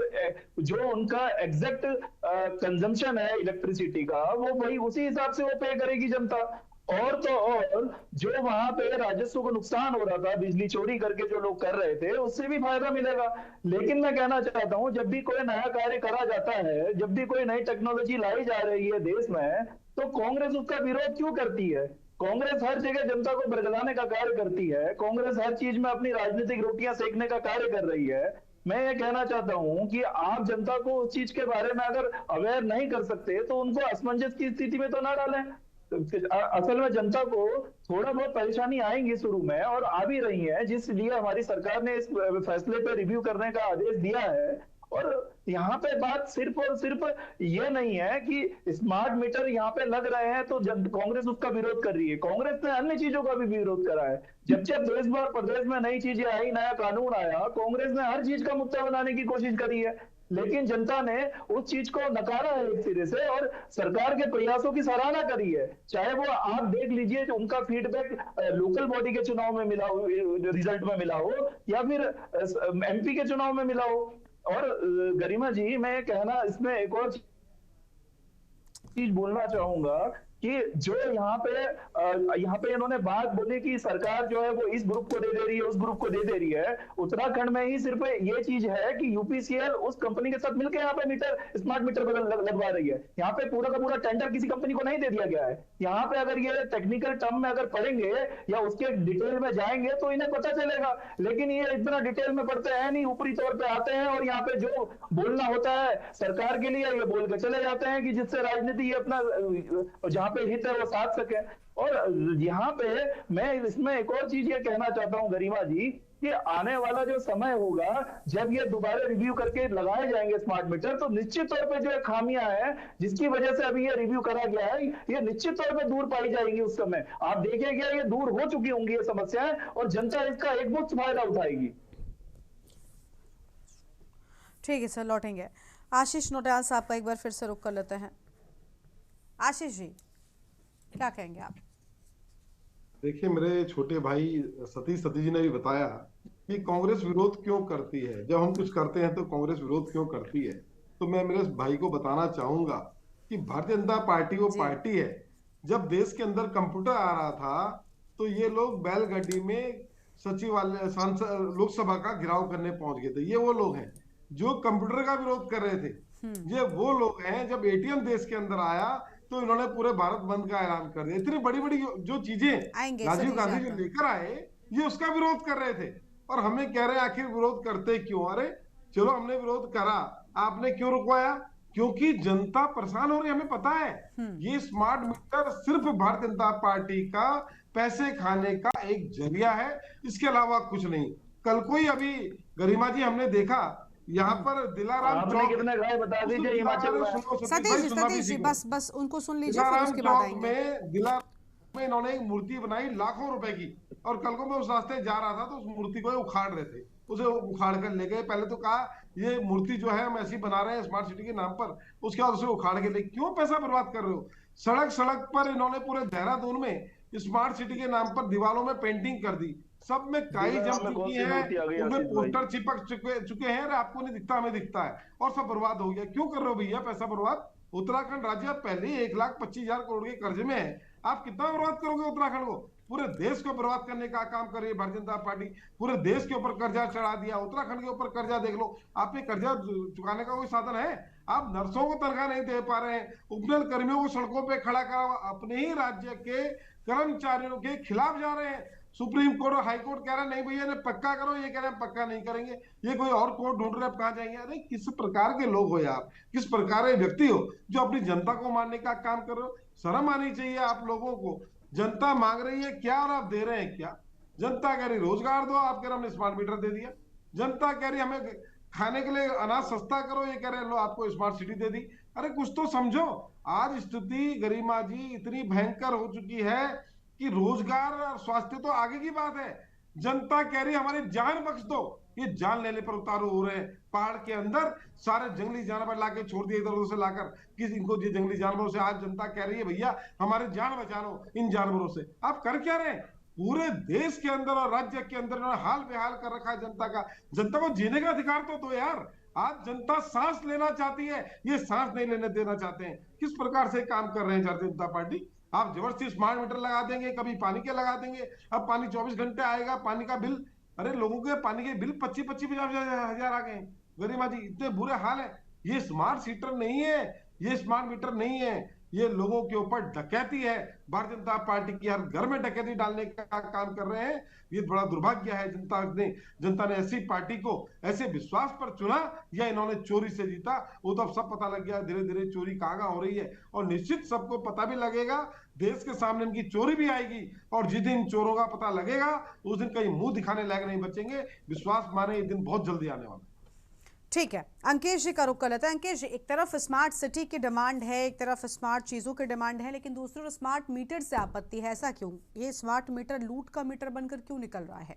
जो उनका एग्जैक्ट कंजम्पशन है इलेक्ट्रिसिटी का, वो वही उसी हिसाब से वो पे करेगी जनता। और तो और मतलब जो वहां पे राजस्व को नुकसान हो रहा था बिजली चोरी करके जो लोग कर रहे थे उससे भी फायदा मिलेगा। लेकिन मैं कहना चाहता हूं जब भी कोई नया कार्य करा जाता है, जब भी कोई नई टेक्नोलॉजी लाई जा रही है देश में, तो कांग्रेस उसका विरोध क्यों करती है? कांग्रेस हर जगह जनता को बरगलाने का कार्य करती है, कांग्रेस हर चीज में अपनी राजनीतिक रोटियां सेकने का कार्य कर रही है। मैं ये कहना चाहता हूं कि आप जनता को उस चीज के बारे में अगर अवेयर नहीं कर सकते तो उनको असमंजस की स्थिति में तो ना डालें। असल में जनता को थोड़ा बहुत परेशानी आएंगी शुरू में, और आ भी रही है, जिसलिए हमारी सरकार ने इस फैसले पे रिव्यू करने का आदेश दिया है। और यहाँ पे बात सिर्फ और सिर्फ ये नहीं है कि स्मार्ट मीटर यहाँ पे लग रहे हैं तो कांग्रेस उसका विरोध कर रही है। कांग्रेस ने अन्य चीजों का भी विरोध करा है। जब जब देश भर प्रदेश में नई चीजें आई, नया कानून आया, कांग्रेस ने हर चीज का मुद्दा बनाने की कोशिश करी है, लेकिन जनता ने उस चीज को नकारा है एक सिरे से और सरकार के प्रयासों की सराहना करी है। चाहे वो आप देख लीजिए जो उनका फीडबैक लोकल बॉडी के चुनाव में मिला हो, रिजल्ट में मिला हो, या फिर एमपी के चुनाव में मिला हो। और गरिमा जी, मैं कहना इसमें एक और चीज बोलना चाहूंगा कि जो यहाँ पे इन्होंने बात बोली कि सरकार जो है वो इस ग्रुप को दे दे रही है, उस ग्रुप को दे दे रही है। उत्तराखंड में ही सिर्फ ये चीज है कि यूपीसीएल उस कंपनी के साथ मिलकर यहाँ पे स्मार्ट मीटर लगवा रही है। यहाँ पे पूरा का पूरा टेंडर किसी कंपनी को नहीं दे दिया गया है। यहाँ पे अगर ये टेक्निकल टर्म में अगर पढ़ेंगे या उसके डिटेल में जाएंगे तो इन्हें पता चलेगा, लेकिन ये इतना डिटेल में पढ़ते हैं नहीं, ऊपरी तौर पे आते हैं और यहाँ पे जो बोलना होता है सरकार के लिए ये बोल के चले जाते हैं कि जिससे राजनीति अपना जहां पे हित है वो साध सके। और यहाँ पे मैं इसमें एक और चीज ये कहना चाहता हूँ गरिमा जी कि आने वाला जो समय होगा जब ये दोबारा रिव्यू करके लगाए जाएंगे स्मार्ट मीटर, तो निश्चित तौर पे जो खामियां हैं जिसकी वजह से अभी ये रिव्यू करा गया है, ये निश्चित तौर पे दूर पाई जाएंगी। उस समय आप देखेंगे ये दूर हो चुकी होंगी ये समस्याएं और जनता इसका एकमुश्त फायदा उठाएगी। ठीक है सर, लौटेंगे। आशीष नोटियाल साहब का एक बार फिर से रुख कर लेते हैं। आशीष जी, क्या कहेंगे आप? देखिए, मेरे छोटे भाई सतीश जी ने भी बताया कि कांग्रेस विरोध क्यों करती है। जब हम कुछ करते हैं तो कांग्रेस विरोध क्यों करती है, तो मैं मेरे भाई को बताना चाहूंगा कि भारतीय जनता पार्टी वो पार्टी है। जब देश के अंदर कंप्यूटर आ रहा था तो ये लोग बैलगाड़ी में सचिवालय सांसद लोकसभा का घेराव करने पहुंच गए थे। ये वो लोग हैं जो कंप्यूटर का विरोध कर रहे थे। ये वो लोग हैं जब एटीएम देश के अंदर आया तो इन्होंने पूरे भारत बंद का ऐलान कर दिया। इतनी बड़ी बड़ी जो चीजें राजीव गांधी जो लेकर आए ये उसका विरोध कर रहे थे और हमें कह रहे हैं आखिर विरोध करते क्यों? अरे चलो हमने विरोध करा, आपने क्यों रुकवाया? क्योंकि जनता परेशान हो रही है, हमें पता है। ये स्मार्ट मीटर सिर्फ भारतीय जनता पार्टी का पैसे खाने का एक जरिया है, इसके अलावा कुछ नहीं। कल को ही अभी गरिमा जी हमने देखा यहाँ पर दिलाराम चौक बता दीजिए हिमाचल सतीश जी बस उनको सुन लीजिए, फिर उसके बाद आएंगे। में दिलाराम में इन्होंने एक मूर्ति बनाई लाखों रुपए की, और कल को मैं उस रास्ते जा रहा था तो उस मूर्ति को उखाड़ रहे थे, उसे उखाड़ कर ले गए। पहले तो कहा ये मूर्ति जो है हम ऐसी बना रहे हैं स्मार्ट सिटी के नाम पर, उसके बाद उसे उखाड़ के ले। क्यों पैसा बर्बाद कर रहे हो? सड़क पर इन्होंने पूरे देहरादून में स्मार्ट सिटी के नाम पर दीवारों में पेंटिंग कर दी, सब में काई जम चुकी है, उनमें पोस्टर चिपक चुके हैं। अरे आपको नहीं दिखता, हमें दिखता है, और सब बर्बाद हो गया। क्यों कर रहे हो भैया पैसा बर्बाद? उत्तराखंड राज्य पहले 1,25,000 करोड़ के कर्जे में है, आप कितना बर्बाद करोगे उत्तराखंड को? पूरे देश को बर्बाद करने का काम कर रही है भारतीय जनता पार्टी। पूरे देश के ऊपर कर्जा चढ़ा दिया, उत्तराखंड के ऊपर कर्जा देख लो। आपने कर्जा चुकाने का कोई साधन है? आप नर्सों को तनख्वाह नहीं दे पा रहे हैं, उपनल कर्मियों को सड़कों पे खड़ा करा, अपने ही राज्य के कर्मचारियों के खिलाफ जा रहे हैं। सुप्रीम कोर्ट और हाई कोर्ट कह रहा है नहीं भैया इन्हें पक्का करो, ये कह रहे हैं पक्का नहीं करेंगे, ये कोई और कोर्ट ढूंढ रहे हैं, कहां जाएंगे? अरे किस प्रकार के लोग हो यार, किस प्रकार के व्यक्ति हो जो अपनी जनता को मारने का काम कर रहे हो? शर्म आनी चाहिए आप लोगों को। जनता मांग रही है क्या और आप दे रहे हैं क्या? जनता कह रही रोजगार दो, आप कह रहे हमने स्मार्ट मीटर दे दिया। जनता कह रही हमें खाने के लिए अनाज सस्ता करो, ये कह रहे लो आपको स्मार्ट सिटी दे दी। अरे कुछ तो समझो। आज स्थिति गरिमा जी इतनी भयंकर हो चुकी है कि रोजगार और स्वास्थ्य तो आगे की बात है, जनता कह रही हमारी जान बख्श दो। ये जान लेने पर उतारू हो रहे हैं। पहाड़ के अंदर सारे जंगली जानवर लाके छोड़ दिए इधर उधर से लाकर, किसी इनको ये जंगली जानवरों से। आज जनता कह रही है भैया हमारी जान बचा लो इन जानवरों से। आप कर क्या रहे हैं? पूरे देश के अंदर और राज्य के अंदर हाल बेहाल कर रखा है जनता का। जनता को जीने का अधिकार तो दो यार। आज जनता सांस लेना चाहती है, ये सांस नहीं लेने देना चाहते हैं। किस प्रकार से काम कर रहे हैं भारतीय जनता पार्टी? आप जबरदस्ती स्मार्ट मीटर लगा देंगे, कभी पानी के लगा देंगे। अब पानी 24 घंटे आएगा, पानी का बिल, अरे लोगों के पानी के बिल 25-25 हजार आ गए। गरिमा जी इतने बुरे हाल है। ये स्मार्ट मीटर नहीं है, ये स्मार्ट मीटर नहीं है, ये लोगों के ऊपर डकैती है। भारतीय जनता पार्टी की हर घर में डकैती डालने का काम कर रहे हैं। ये बड़ा दुर्भाग्य है। जनता ने ऐसी पार्टी को ऐसे विश्वास पर चुना या इन्होंने चोरी से जीता, वो तो अब सब पता लग गया धीरे धीरे चोरी कहाँ हो रही है। और निश्चित सबको पता भी लगेगा, देश के सामने इनकी चोरी भी आएगी। और जिस दिन चोरों का पता लगेगा उस दिन कहीं मुंह दिखाने लायक नहीं बचेंगे। विश्वास माने, ये दिन बहुत जल्दी आने वाला है। ठीक है, अंकेश जी का रुख कर लेते हैं। अंकेश जी, एक तरफ स्मार्ट सिटी की डिमांड है, एक तरफ स्मार्ट चीज़ों की डिमांड है, लेकिन दूसरी ओर स्मार्ट मीटर से आपत्ति है। ऐसा क्यों? ये स्मार्ट मीटर लूट का मीटर बनकर क्यों निकल रहा है?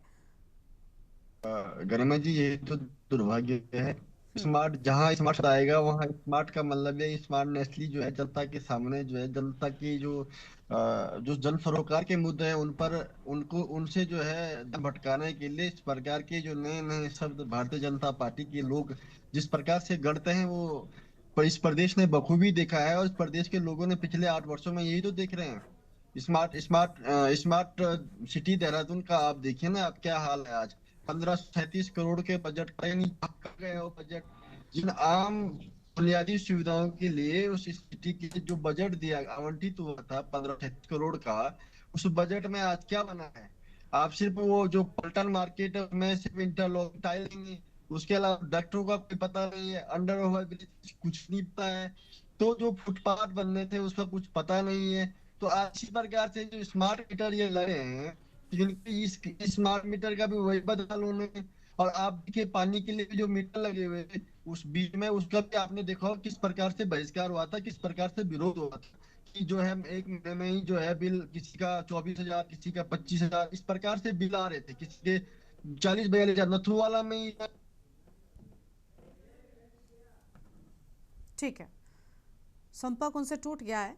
गरिमा जी ये तो दुर्भाग्य है। स्मार्ट, जहाँ स्मार्ट आएगा वहाँ स्मार्ट का मतलब है स्मार्टनेसली जो है जनता के सामने जो है जनता की जो जन सरोकार के मुद्दे हैं उन पर उनसे जो है भटकाने के लिए इस प्रकार के जो नए नए शब्द भारतीय जनता पार्टी के लोग जिस प्रकार से गढ़ते हैं वो इस प्रदेश ने बखूबी देखा है। और इस प्रदेश के लोगों ने पिछले 8 वर्षों में यही तो देख रहे हैं। स्मार्ट सिटी देहरादून का आप देखिए ना, आप क्या हाल है आज। 1537 करोड़ के बजट का नहीं गए वो बजट, जिन आम बुनियादी सुविधाओं के लिए उस सिटी के जो बजट दिया आवंटित हुआ था 1537 करोड़ का, उस बजट में आज क्या बना है? आप सिर्फ वो जो पलटन मार्केट में सिर्फ इंटरलॉक टाइलिंग, उसके अलावा डॉक्टरों का कोई पता नहीं है, अंडर ओवर ब्रिज कुछ नहीं पता है, तो जो फुटपाथ बनने थे उसका कुछ पता नहीं है। तो आज इसी प्रकार से जो स्मार्ट मीटर ये लगे हैं, इस स्मार्ट मीटर का भी वही बदल उन्होंने। और आप देखिए पानी के लिए भी जो मीटर लगे हुए थे उस बीच में उसका भी आपने देखा किस प्रकार से बहिष्कार हुआ था, किस प्रकार से विरोध हुआ था कि जो है 1 महीने में ही जो है बिल किसी का 24,000, किसी का 25,000 इस प्रकार से बिल आ रहे थे, किसी के 40-42 हजार नथु वाला में ही। ठीक है, संपर्क उनसे टूट गया है।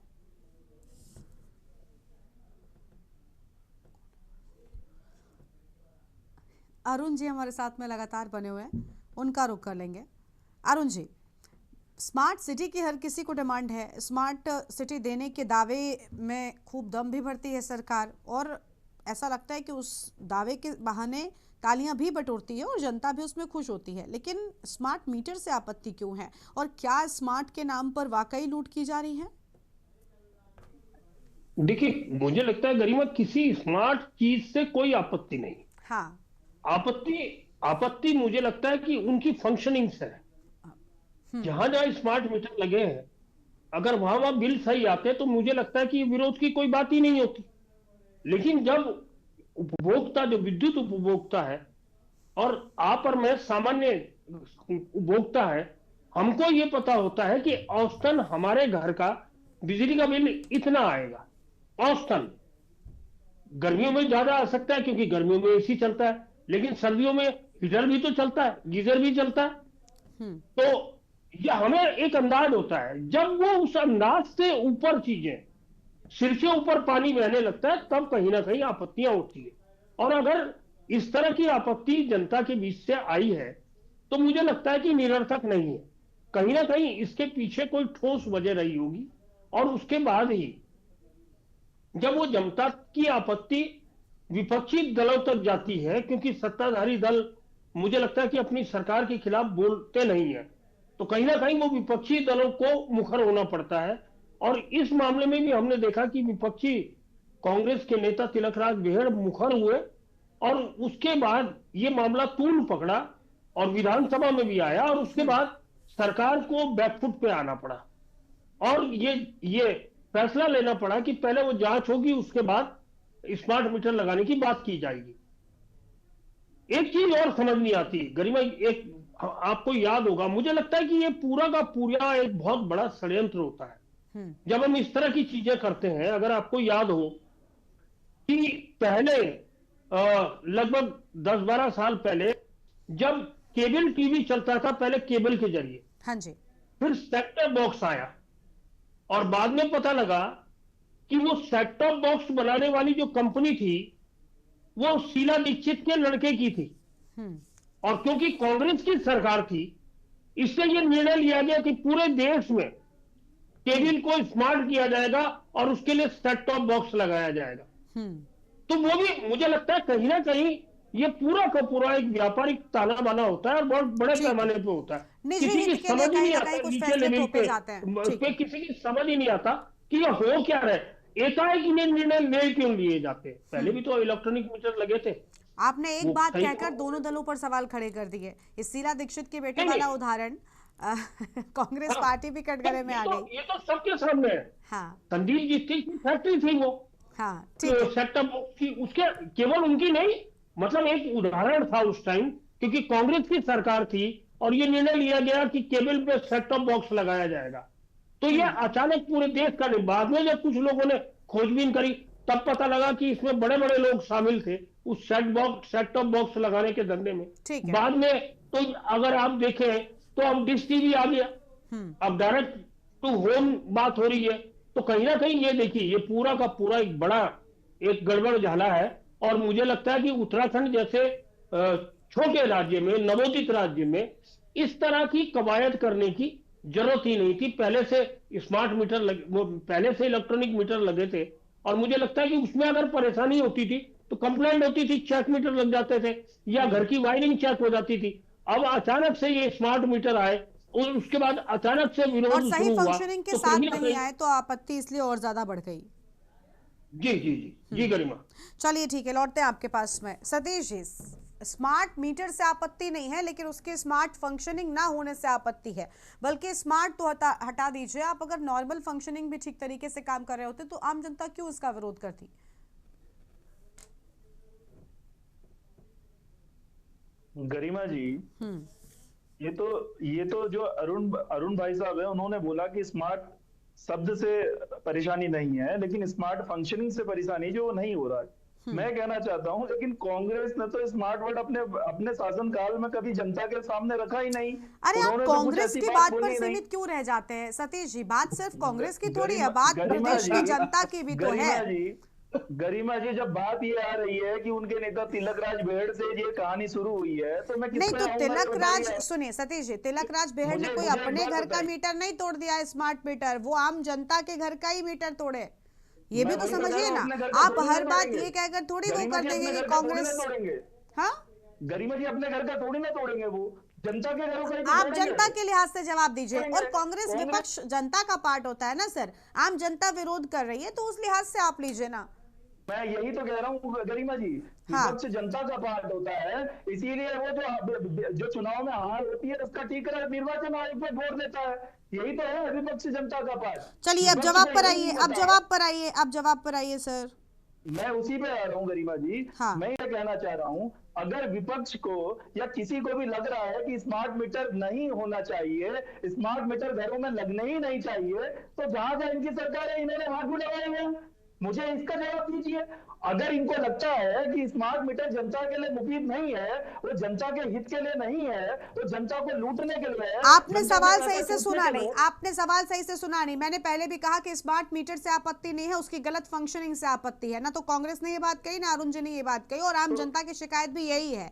अरुण जी हमारे साथ में लगातार बने हुए हैं, उनका रुख कर लेंगे। अरुण जी, स्मार्ट सिटी की हर किसी को डिमांड है। स्मार्ट सिटी देने के दावे में खूब दम भी भरती है सरकार, और ऐसा लगता है कि उस दावे के बहाने तालियां भी बटोरती है और जनता भी उसमें खुश होती है। लेकिन स्मार्ट मीटर से आपत्ति क्यों है, और क्या स्मार्ट के नाम पर वाकई लूट की जा रही है? देखिए, मुझे लगता है गरिमा किसी स्मार्ट चीज से कोई आपत्ति नहीं। हाँ, आपत्ति मुझे लगता है कि उनकी फंक्शनिंग से है। जहां जहां स्मार्ट मीटर लगे हैं, अगर वहां बिल सही आते तो मुझे लगता है कि विरोध की कोई बात ही नहीं होती। लेकिन जब उपभोक्ता, जो विद्युत उपभोक्ता है और आप और मैं सामान्य उपभोक्ता है, हमको ये पता होता है कि औसतन हमारे घर का बिजली का बिल इतना आएगा। औसतन गर्मियों में ज्यादा आ सकता है क्योंकि गर्मियों में एसी चलता है, लेकिन सर्दियों में हीटर भी तो चलता है, गीजर भी चलता है। तो यह हमें एक अंदाज होता है। जब वो उस अंदाज से ऊपर चीजें, सिर से ऊपर पानी बहने लगता है, तब कहीं ना कहीं आपत्तियां उठती है। और अगर इस तरह की आपत्ति जनता के बीच से आई है तो मुझे लगता है कि निरर्थक नहीं है। कहीं ना कहीं इसके पीछे कोई ठोस वजह रही होगी, और उसके बाद ही जब वो जनता की आपत्ति विपक्षी दलों तक जाती है, क्योंकि सत्ताधारी दल मुझे लगता है कि अपनी सरकार के खिलाफ बोलते नहीं है, तो कहीं ना कहीं वो विपक्षी दलों को मुखर होना पड़ता है। और इस मामले में भी हमने देखा कि विपक्षी कांग्रेस के नेता तिलकराज बेहड़ मुखर हुए, और उसके बाद ये मामला तूल पकड़ा और विधानसभा में भी आया, और उसके बाद सरकार को बैकफुट पे आना पड़ा और ये फैसला लेना पड़ा कि पहले वो जांच होगी, उसके बाद स्मार्ट मीटर लगाने की बात की जाएगी। एक चीज और समझ नहीं आती गरिमा, एक आपको याद होगा, मुझे लगता है कि ये पूरा का पूरा एक बहुत बड़ा षड्यंत्र होता है जब हम इस तरह की चीजें करते हैं। अगर आपको याद हो कि पहले लगभग 10-12 साल पहले जब केबल टीवी चलता था, पहले केबल के जरिए, हाँ जी, फिर सेट टॉप बॉक्स आया, और बाद में पता लगा कि वो सेट टॉप बॉक्स बनाने वाली जो कंपनी थी वो शीला दीक्षित के लड़के की थी। और क्योंकि कांग्रेस की सरकार थी, इससे ये निर्णय लिया गया कि पूरे देश में केबल को स्मार्ट किया जाएगा और उसके लिए सेट टॉप बॉक्स लगाया जाएगा। तो वो भी मुझे लगता है कहीं ना कहीं ये पूरा का पूरा एक व्यापारिक ताना बाना होता है और बहुत बड़े पैमाने पे होता है। किसी की समझ ही नहीं आता नीचे लेवल पे किसी की समझ ही नहीं आता कि ये हो क्या रहा है, एकाएक इन्हें निर्णय ले क्यों लिए जाते हैं। पहले भी तो इलेक्ट्रॉनिक मीटर लगे थे। आपने एक बात कहकर दोनों दलों पर सवाल खड़े कर दिए। इस शीला दीक्षित के बेटे वाला उदाहरण कांग्रेस पार्टी भी कटघरे में आ गई। ये तो सबके सामने है। हाँ, संदीप जी की फैक्ट्री थी वो। हाँ, तो सेटअप की उसके केवल उनकी नहीं, मतलब एक उदाहरण था उस टाइम, क्योंकि कांग्रेस की सरकार थी और ये निर्णय लिया गया कि केबल पे सेट टॉप बॉक्स लगाया जाएगा। तो ये अचानक पूरे देश का नहीं, बाद में जब कुछ लोगों ने खोजबीन करी तब पता लगा कि इसमें बड़े बड़े लोग शामिल थे उस सेट टॉप बॉक्स लगाने के धंधे में। बाद में तो अगर आप देखें तो अब डिश टीवी आ गया, अब डायरेक्ट टू होम बात हो रही है। तो कहीं ना कहीं ये देखिए ये पूरा का पूरा एक बड़ा एक गड़बड़ झाला है। और मुझे लगता है कि उत्तराखंड जैसे छोटे राज्य में, नवोदित राज्य में इस तरह की कवायद करने की जरूरत ही नहीं थी। पहले से स्मार्ट मीटर पहले से इलेक्ट्रॉनिक मीटर लगे थे और मुझे लगता है कि उसमें अगर परेशानी होती थी तो कंप्लेंट होती थी, चेक मीटर लग जाते थे या घर की वायरिंग चेक हो जाती थी। अब अचानक से ये स्मार्ट मीटर आए और उसके बाद अचानक से विरोध और सही फंक्शनिंग के साथ नहीं आए तो आपत्ति इसलिए और ज्यादा बढ़ गई। जी जी जी जी गरिमा। चलिए ठीक है, लौटते हैं आपके पास में। सतीश जी, स्मार्ट मीटर से आपत्ति नहीं है लेकिन उसके स्मार्ट फंक्शनिंग ना होने से आपत्ति है। बल्कि स्मार्ट तो हटा दीजिए, आप अगर नॉर्मल फंक्शनिंग भी ठीक तरीके से काम कर रहे होते तो आम जनता क्यों इसका विरोध करती? गरिमा जी, ये तो जो अरुण भाई साहब है उन्होंने बोला कि स्मार्ट शब्द से परेशानी नहीं है लेकिन स्मार्ट फंक्शनिंग से परेशानी जो नहीं हो रहा है। मैं कहना चाहता हूं लेकिन कांग्रेस ने तो स्मार्ट वर्ड अपने शासनकाल में कभी जनता के सामने रखा ही नहीं। अरे आप कांग्रेस की बात पर सीमित क्यों रह जाते हैं सतीश जी? बात सिर्फ कांग्रेस की थोड़ी है, बात प्रदेश की जनता की भी तो है। गरिमा जी, जब बात ये आ रही है कि उनके नेता तिलक राज बेहड़ से ये कहानी शुरू हुई है तो मैं नहीं तो तिलक राज, सुनिए सतीश जी, तिलक राज बेहड़ ने कोई अपने घर का मीटर नहीं तोड़ दिया है स्मार्ट मीटर, वो आम जनता के घर का ही मीटर तोड़े। ये भी तो समझिए ना, आप हर बात ये कहकर थोड़ी वो कर देंगे कि कांग्रेस। हाँ गरिमा जी, अपने घर का थोड़ी ना तोड़ेंगे, वो जनता के घरों का। आप जनता के लिहाज से जवाब दीजिए। और कांग्रेस विपक्ष जनता का पार्ट होता है ना सर, आम जनता विरोध कर रही है तो उस लिहाज से आप लीजिए ना। मैं यही तो कह रहा हूँ गरिमा जी, विपक्ष जनता का पार्ट होता है, इसीलिए वो जो चुनाव में हार होती है उसका टीका निर्वाचन आयोग पे वोट देता है। यही तो है विपक्ष जनता का पार्ट। चलिए अब जवाब पर आइए, अब जवाब पर आइए सर। मैं उसी पे आ रहा हूँ गरिमा जी। हाँ। मैं ये कहना चाह रहा हूँ, अगर विपक्ष को या किसी को भी लग रहा है कि स्मार्ट मीटर नहीं होना चाहिए, स्मार्ट मीटर घरों में लगने ही नहीं चाहिए, तो जहां से इनकी सरकार है इन्होंने हाथ भी लगाए हैं। मुझे इसका जवाब दीजिए। अगर इनको लगता है कि स्मार्ट मीटर जनता के लिए मुफीद नहीं है, वो जनता के हित के लिए नहीं है, वो जनता को लूटने के लिए है। आपने सवाल सही से सुना नहीं, आपने सवाल सही से सुना नहीं। मैंने पहले भी कहा कि स्मार्ट मीटर से आपत्ति नहीं है, उसकी गलत फंक्शनिंग से आपत्ति है। ना तो कांग्रेस ने ये बात कही, ना अरुण जी ने ये बात कही, और आम जनता की शिकायत भी यही है।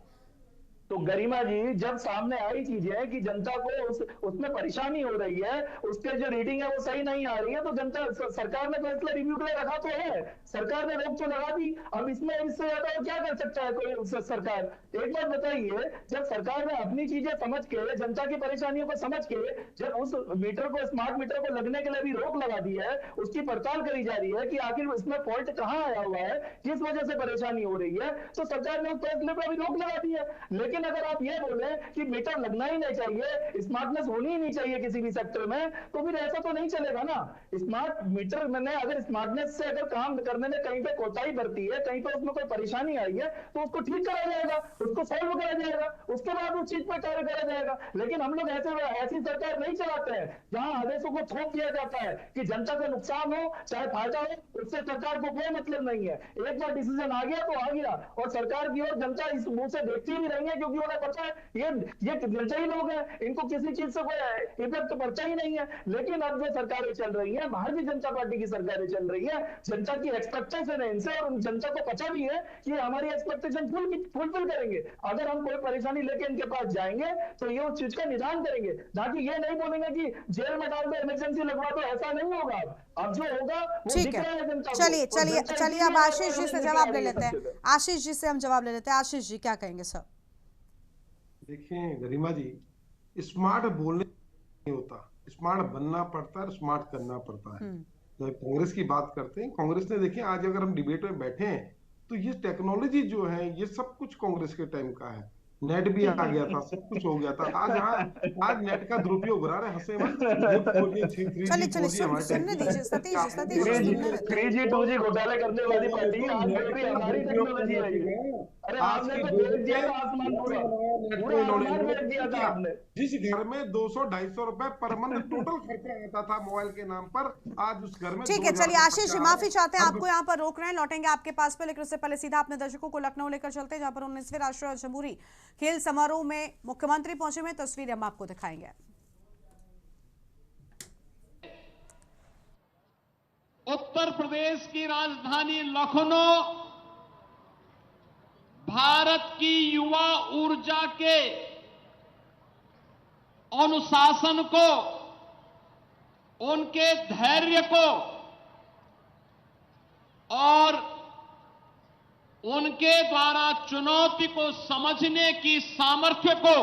तो गरिमा जी, जब सामने आई चीजें कि जनता को उसमें परेशानी हो रही है, उसके जो रीडिंग है वो सही नहीं आ रही है, तो जनता सरकार ने फैसला रिव्यू के लिए रखा तो है, सरकार ने रोक तो लगा दी। अब इसमें इससे ज्यादा वो क्या कर सकता है कोई सरकार? एक बात बताइए, जब सरकार ने अपनी चीजें समझ के, जनता की परेशानियों को समझ के, जब उस मीटर को, स्मार्ट मीटर को लगने के लिए भी रोक लगा दी है, उसकी पड़ताल करी जा रही है कि आखिर इसमें फॉल्ट कहाँ आया हुआ है, किस वजह से परेशानी हो रही है, तो सरकार ने उस फैसले पर भी रोक लगा दी है। लेकिन अगर आप ये बोले कि मीटर लगना ही नहीं चाहिए, स्मार्टनेस होनी ही नहीं चाहिए किसी भी सेक्टर में, तो फिर ऐसा तो नहीं चलेगा ना। स्मार्ट मीटर में अगर स्मार्टनेस से अगर काम करने में कहीं पे कोताही बरती है, कहीं पे उसमें कोई परेशानी आई है, तो उसको ठीक करा जाएगा, उसको सॉल्व करा जाएगा, उसके बाद उस चीज पर कार्य करा जाएगा। लेकिन हम लोग ऐसी सरकार नहीं चलाते हैं जहां आदेशों को थोप दिया जाता है कि जनता को नुकसान हो चाहे फायदा हो, उससे सरकार को कोई मतलब नहीं है। एक बार डिसीजन आ गया तो आ गया, और सरकार की ओर जनता इस मुंह से देखती भी रही है क्योंकि योगियों ने बचा है, ये निर्दयी लोग हैं, इनको किसी चीज से कोई इफेक्ट पड़ता ही नहीं है। लेकिन अब जो सरकारें चल रही है, भारतीय जनता पार्टी की सरकारें चल रही है, जनता की एक्सपेक्टेशन है इनसे, और जनता को पता भी है कि हमारी एक्सपेक्टेशन फुलफिल करेंगे। अगर हम कोई परेशानी लेके इनके पास जाएंगे तो ये उस चीज का निदान करेंगे, ताकि ये नहीं बोलेंगे कि जेल में डाल दो, इमरजेंसी लगवा दो। ऐसा नहीं होगा। अब जो होगा वो ठीक है, चलिए अब आशीष जी से जवाब ले लेते हैं। आशीष जी से हम जवाब ले लेते हैं। आशीष जी क्या कहेंगे सर? देखिए गरिमा जी, स्मार्ट बोलने नहीं होता, स्मार्ट बनना पड़ता है, स्मार्ट करना पड़ता है। जब कांग्रेस की बात करते हैं, कांग्रेस ने देखिए आज अगर हम डिबेट में बैठे हैं तो ये टेक्नोलॉजी जो है ये सब कुछ कांग्रेस के टाइम का है। नेट भी आ गया था, सब कुछ हो गया था। आज नेट का दुरुपयोग हो रहा है, हंसे मत। सुनने दीजिए सतीश जी, 3G 2G घोटाले करने वाली पार्टी आज बोल रही हमारी टेक्नोलॉजी है। अरे आपने तो भेज दिया था आसमान, पूरा आसमान भेज दिया था आपने। जिस घर में 200-250 रुपए पर मंथ टोटल खर्चा आता था मोबाइल के नाम पर, आज उस घर में। ठीक है, चलिए आशीष जी माफी चाहते हैं, आपको यहाँ पर रोक रहे हैं, लौटेंगे आपके पास पे, लेकिन उससे पहले सीधा अपने दर्शकों को लखनऊ लेकर चलते हैं, जहाँ पर 19वें राष्ट्रीय जमहूरी खेल समारोह में मुख्यमंत्री पहुंचे हुए तस्वीरें हम आपको दिखाएंगे। उत्तर प्रदेश की राजधानी लखनऊ भारत की युवा ऊर्जा के अनुशासन को, उनके धैर्य को और उनके द्वारा चुनौती को समझने की सामर्थ्य को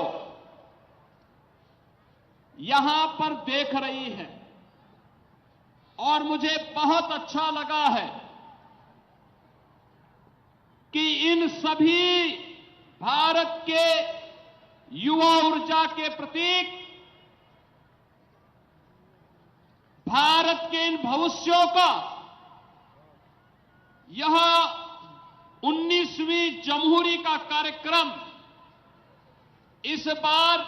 यहां पर देख रही है। और मुझे बहुत अच्छा लगा है कि इन सभी भारत के युवा ऊर्जा के प्रतीक, भारत के इन भविष्यों का यह 19वीं जमहूरी का कार्यक्रम इस बार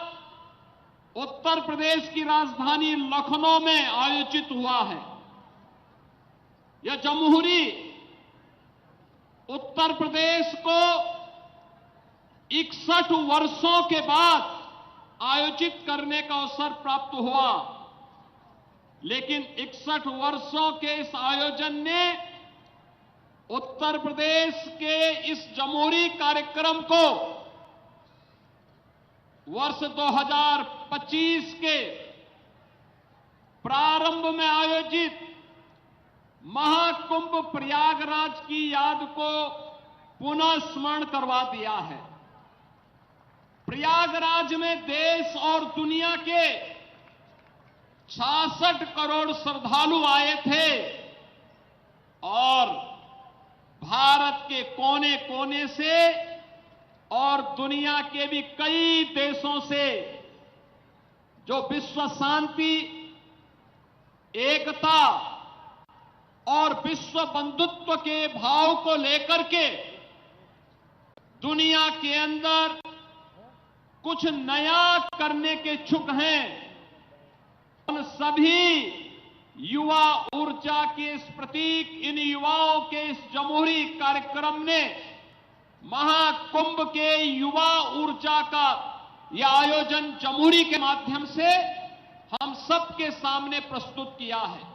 उत्तर प्रदेश की राजधानी लखनऊ में आयोजित हुआ है। यह जमहूरी उत्तर प्रदेश को 61 वर्षों के बाद आयोजित करने का अवसर प्राप्त हुआ, लेकिन 61 वर्षों के इस आयोजन ने उत्तर प्रदेश के इस जमहूरी कार्यक्रम को वर्ष 2025 के प्रारंभ में आयोजित महाकुंभ प्रयागराज की याद को पुनः स्मरण करवा दिया है। प्रयागराज में देश और दुनिया के 66 करोड़ श्रद्धालु आए थे और भारत के कोने कोने से और दुनिया के भी कई देशों से जो विश्व शांति, एकता और विश्व बंधुत्व के भाव को लेकर के दुनिया के अंदर कुछ नया करने के इच्छुक हैं, उन सभी युवा ऊर्जा के इस प्रतीक, इन युवाओं के इस जमहूरी कार्यक्रम ने महाकुंभ के युवा ऊर्जा का यह आयोजन जमहूरी के माध्यम से हम सबके सामने प्रस्तुत किया है।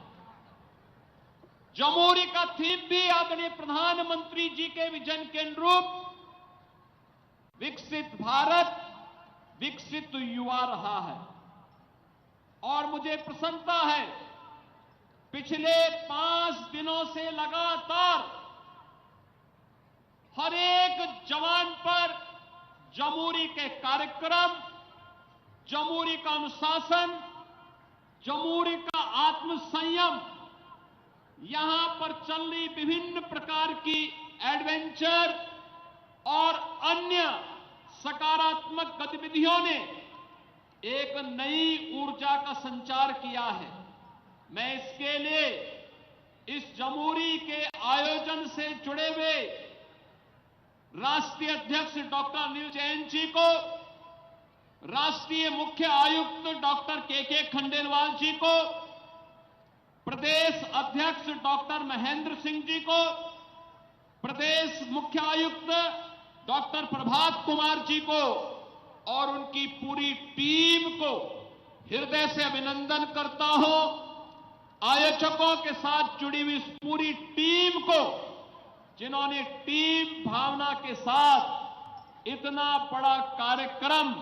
जमहूरी का थीम भी आदरणीय प्रधानमंत्री जी के विजन के अनुरूप विकसित भारत, विकसित युवा रहा है। और मुझे प्रसन्नता है, पिछले 5 दिनों से लगातार हर एक जवान पर जमहूरी के कार्यक्रम, जमहूरी का अनुशासन, जमहूरी का आत्मसंयम, यहां पर चल रही विभिन्न प्रकार की एडवेंचर और अन्य सकारात्मक गतिविधियों ने एक नई ऊर्जा का संचार किया है। मैं इसके लिए इस जमहूरी के आयोजन से जुड़े हुए राष्ट्रीय अध्यक्ष डॉक्टर अनिल जैन जी को, राष्ट्रीय मुख्य आयुक्त डॉक्टर के खंडेलवाल जी को, प्रदेश अध्यक्ष डॉक्टर महेंद्र सिंह जी को, प्रदेश मुख्य आयुक्त डॉक्टर प्रभात कुमार जी को और उनकी पूरी टीम को हृदय से अभिनंदन करता हूं। आयोजकों के साथ जुड़ी हुई इस पूरी टीम को, जिन्होंने टीम भावना के साथ इतना बड़ा कार्यक्रम,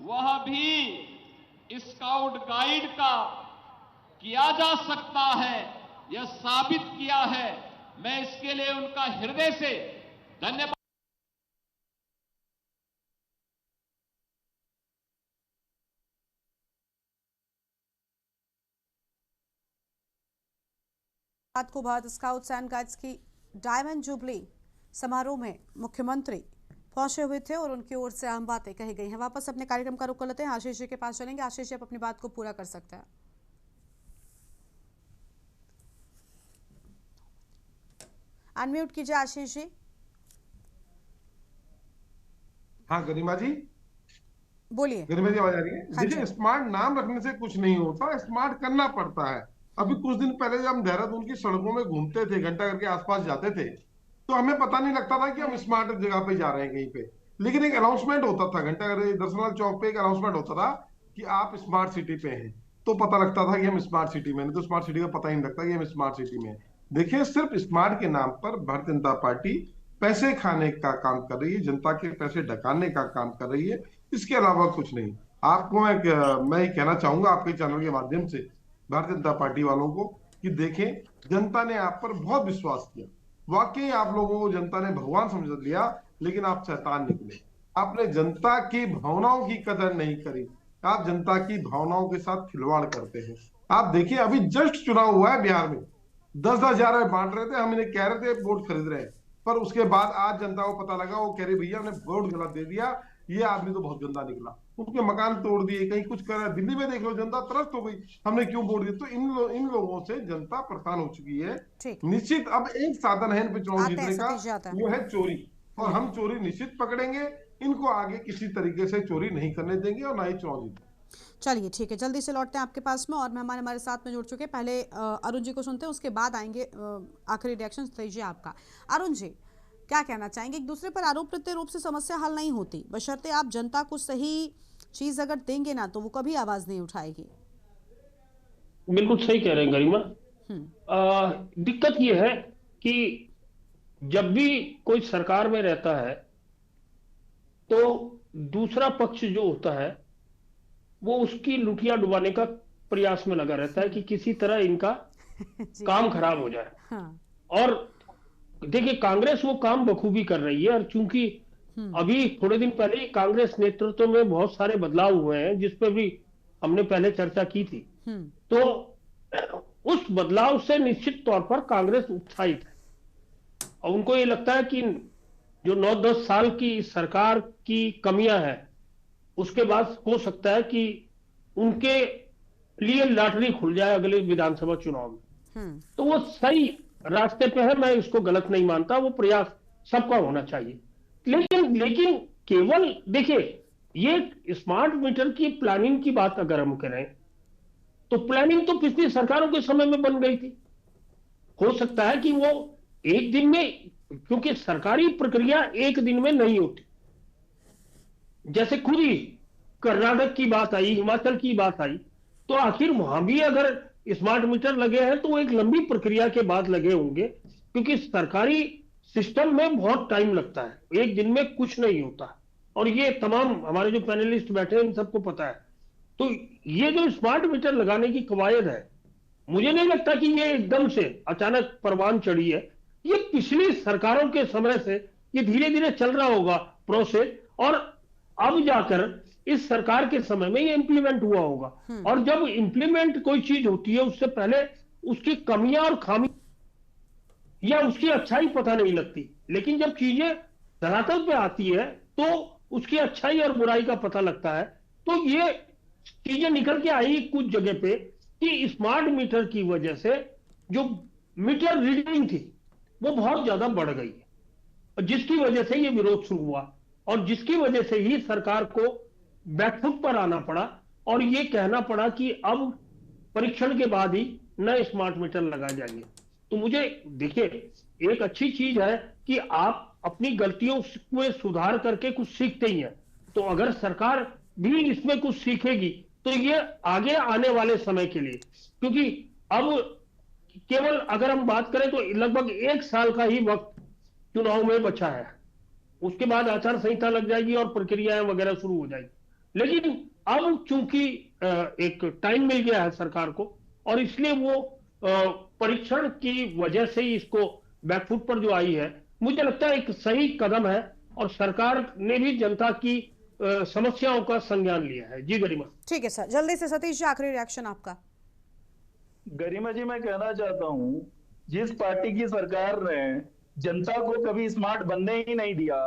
वह भी स्काउट गाइड का किया जा सकता है, यह साबित किया है। मैं इसके लिए उनका हृदय से धन्यवाद। रात को भारत स्काउट्स एंड गाइड्स की डायमंड जुबली समारोह में मुख्यमंत्री पहुंचे हुए थे और उनकी ओर से अहम बातें कही गई हैं। वापस अपने कार्यक्रम का रुख कर लेते हैं, आशीष जी के पास चलेंगे। आशीष जी, आप अपनी बात को पूरा कर सकते हैं। अनम्यूट कीजिए आशीष जी। हाँ गरिमा जी बोलिए। गरिमा जी आवाज आ रही है? हाँ देखिए, स्मार्ट नाम रखने से कुछ नहीं होता, स्मार्ट करना पड़ता है। अभी कुछ दिन पहले जब हम देहरादून की सड़कों में घूमते थे, घंटाघर के आसपास जाते थे, तो हमें पता नहीं लगता था कि हम स्मार्ट जगह पे जा रहे हैं कहीं पे। लेकिन एक अनाउंसमेंट होता था, घंटाघर दर्शनलाल चौक पे एक अनाउंसमेंट होता था कि आप स्मार्ट सिटी पे हैं, तो पता लगता था कि हम स्मार्ट सिटी में, नहीं तो स्मार्ट सिटी का पता ही नहीं लगता कि हम स्मार्ट सिटी में हैं। देखिए, सिर्फ स्मार्ट के नाम पर भारतीय जनता पार्टी पैसे खाने का काम कर रही है, जनता के पैसे ढकाने का काम कर रही है, इसके अलावा कुछ नहीं। आपको मैं ये कहना चाहूंगा आपके चैनल के माध्यम से भारतीय जनता पार्टी वालों को कि देखें, जनता ने आप पर बहुत विश्वास किया। वाकई आप लोगों को जनता ने भगवान समझ लिया, लेकिन आप शैतान निकले। आपने जनता की भावनाओं की कदर नहीं करी, आप जनता की भावनाओं के साथ खिलवाड़ करते हैं। आप देखिए, अभी जस्ट चुनाव हुआ है बिहार में, 10,000 बांट रहे थे, हम इन्हें कह रहे थे वोट खरीद रहे हैं, पर उसके बाद आज जनता को पता लगा, वो कह रही भैया हमने वोट गलत दे दिया, ये आदमी तो बहुत गंदा निकला। उनके मकान तोड़ दिए, कहीं कुछ कर रहा है। दिल्ली में देख लो, जनता त्रस्त हो गई, हमने क्यों वोट दिया। तो इन लोगों से जनता परेशान हो चुकी है। निश्चित अब एक साधन है इन पे चुनाव जीतने का, वो है चोरी, और हम चोरी निश्चित पकड़ेंगे। इनको आगे किसी तरीके से चोरी नहीं करने देंगे और ना ही चुनाव जीतेंगे। चलिए ठीक है, जल्दी से लौटते हैं आपके पास में, और मेहमान हमारे साथ में जुड़ चुके हैं। पहले अरुण जी को सुनते हैं, उसके बाद आएंगे आखिरी रिएक्शन दीजिए आपका। अरुण जी, क्या कहना चाहेंगे? एक दूसरे पर आरोप प्रत्यारोप से समस्या हल नहीं होती, बशर्ते आप जनता को सही चीज अगर देंगे ना, तो वो कभी आवाज नहीं उठाएगी। बिल्कुल सही कह रहे हैं गरिमा। दिक्कत ये है कि जब भी कोई सरकार में रहता है तो दूसरा पक्ष जो होता है वो उसकी लुटिया डुबाने का प्रयास में लगा रहता है कि किसी तरह इनका काम खराब हो जाए। हाँ। और देखिए, कांग्रेस वो काम बखूबी कर रही है, और चूंकि अभी थोड़े दिन पहले ही कांग्रेस नेतृत्व में बहुत सारे बदलाव हुए हैं, जिस पर भी हमने पहले चर्चा की थी, तो उस बदलाव से निश्चित तौर पर कांग्रेस उत्साहित है और उनको ये लगता है कि जो 9-10 साल की सरकार की कमियां हैं, उसके बाद हो सकता है कि उनके लिए लॉटरी खुल जाए अगले विधानसभा चुनाव में। तो वो सही रास्ते पे है, मैं इसको गलत नहीं मानता, वो प्रयास सबका होना चाहिए। लेकिन केवल देखिए, ये स्मार्ट मीटर की प्लानिंग की बात अगर हम करें तो प्लानिंग तो पिछली सरकारों के समय में बन गई थी। हो सकता है कि वो एक दिन में, क्योंकि सरकारी प्रक्रिया एक दिन में नहीं होती, जैसे खुद ही कर्नाटक की बात आई, हिमाचल की बात आई, तो आखिर वहां भी अगर स्मार्ट मीटर लगे हैं तो वो एक लंबी प्रक्रिया के बाद लगे होंगे, क्योंकि सरकारी सिस्टम में बहुत टाइम लगता है, एक दिन में कुछ नहीं होता। और ये तमाम हमारे जो पैनलिस्ट बैठे हैं इन सबको पता है। तो ये जो स्मार्ट मीटर लगाने की कवायद है, मुझे नहीं लगता कि ये एकदम से अचानक परवान चढ़ी है। ये पिछली सरकारों के समय से ये धीरे धीरे चल रहा होगा प्रोसेस, और अब जाकर इस सरकार के समय में ये इंप्लीमेंट हुआ होगा। और जब इंप्लीमेंट कोई चीज होती है, उससे पहले उसकी कमियां और खामी या उसकी अच्छाई पता नहीं लगती, लेकिन जब चीजें धरातल पे आती है तो उसकी अच्छाई और बुराई का पता लगता है। तो ये चीजें निकल के आई कुछ जगह पे कि स्मार्ट मीटर की वजह से जो मीटर रीडिंग थी वो बहुत ज्यादा बढ़ गई है, और जिसकी वजह से ये विरोध शुरू हुआ, और जिसकी वजह से ही सरकार को बैकफुट पर आना पड़ा और ये कहना पड़ा कि अब परीक्षण के बाद ही नए स्मार्ट मीटर लगाए जाएंगे। तो मुझे देखिए, एक अच्छी चीज है कि आप अपनी गलतियों में सुधार करके कुछ सीखते ही हैं। तो अगर सरकार भी इसमें कुछ सीखेगी तो ये आगे आने वाले समय के लिए, क्योंकि अब केवल अगर हम बात करें तो लगभग 1 साल का ही वक्त चुनाव में बचा है, उसके बाद आचार संहिता लग जाएगी और प्रक्रियाएं वगैरह शुरू हो जाएगी। लेकिन अब चूंकि एक टाइम मिल गया है सरकार को और इसलिए वो परीक्षण की वजह से ही इसको बैकफुट पर जो आई है, मुझे लगता है एक सही कदम है और सरकार ने भी जनता की समस्याओं का संज्ञान लिया है। जी गरिमा। ठीक है सर, जल्दी से सतीश जी आखिरी रिएक्शन आपका। गरिमा जी, मैं कहना चाहता हूं, जिस पार्टी की सरकार ने जनता को कभी स्मार्ट बनने ही नहीं दिया,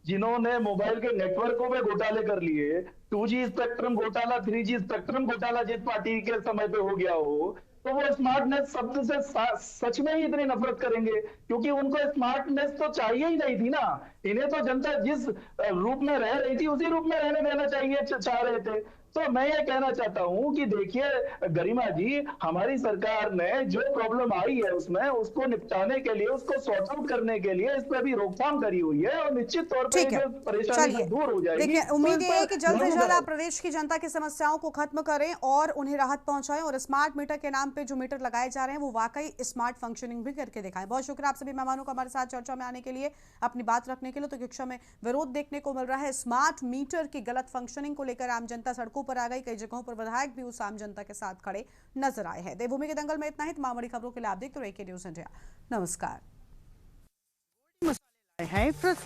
जिन्होंने मोबाइल के नेटवर्कों में घोटाले कर लिए, 2G स्पेक्ट्रम घोटाला, 3G स्पेक्ट्रम घोटाला जिस पार्टी के समय पे हो गया हो, तो वो स्मार्टनेस शब्द से सच में ही इतनी नफरत करेंगे, क्योंकि उनको स्मार्टनेस तो चाहिए ही नहीं थी ना। इन्हें तो जनता जिस रूप में रह रही थी उसी रूप में रहने देना चाहिए चाह रहे थे। तो मैं ये कहना चाहता हूं कि देखिए गरिमा जी, हमारी सरकार ने जो प्रॉब्लम आई है उसमें उसको निपटाने के लिए, उसको सॉर्ट आउट करने के लिए इस पर भी रोकथाम करी हुई है और निश्चित तौर पर जो परेशानी दूर हो जाएगी। देखिए, उम्मीद है कि जल्द से जल्द आप प्रदेश की जनता की समस्याओं को खत्म करें और उन्हें राहत पहुंचाएं और स्मार्ट मीटर के नाम पे जो मीटर लगाए जा रहे हैं वो वाकई स्मार्ट फंक्शनिंग भी करके दिखाएं। बहुत शुक्रिया आप सभी मेहमानों का हमारे साथ चर्चा में आने के लिए, अपनी बात रखने के लिए। तो कक्षा में विरोध देखने को मिल रहा है स्मार्ट मीटर की गलत फंक्शनिंग को लेकर। आम जनता सड़कों पर आ गई, कई जगहों पर विधायक भी उस आम जनता के साथ खड़े नजर आए हैं। देवभूमि के दंगल में इतना ही। तमाम बड़ी खबरों के लिए आप देखते रहिए AK न्यूज़ इंडिया। नमस्कार।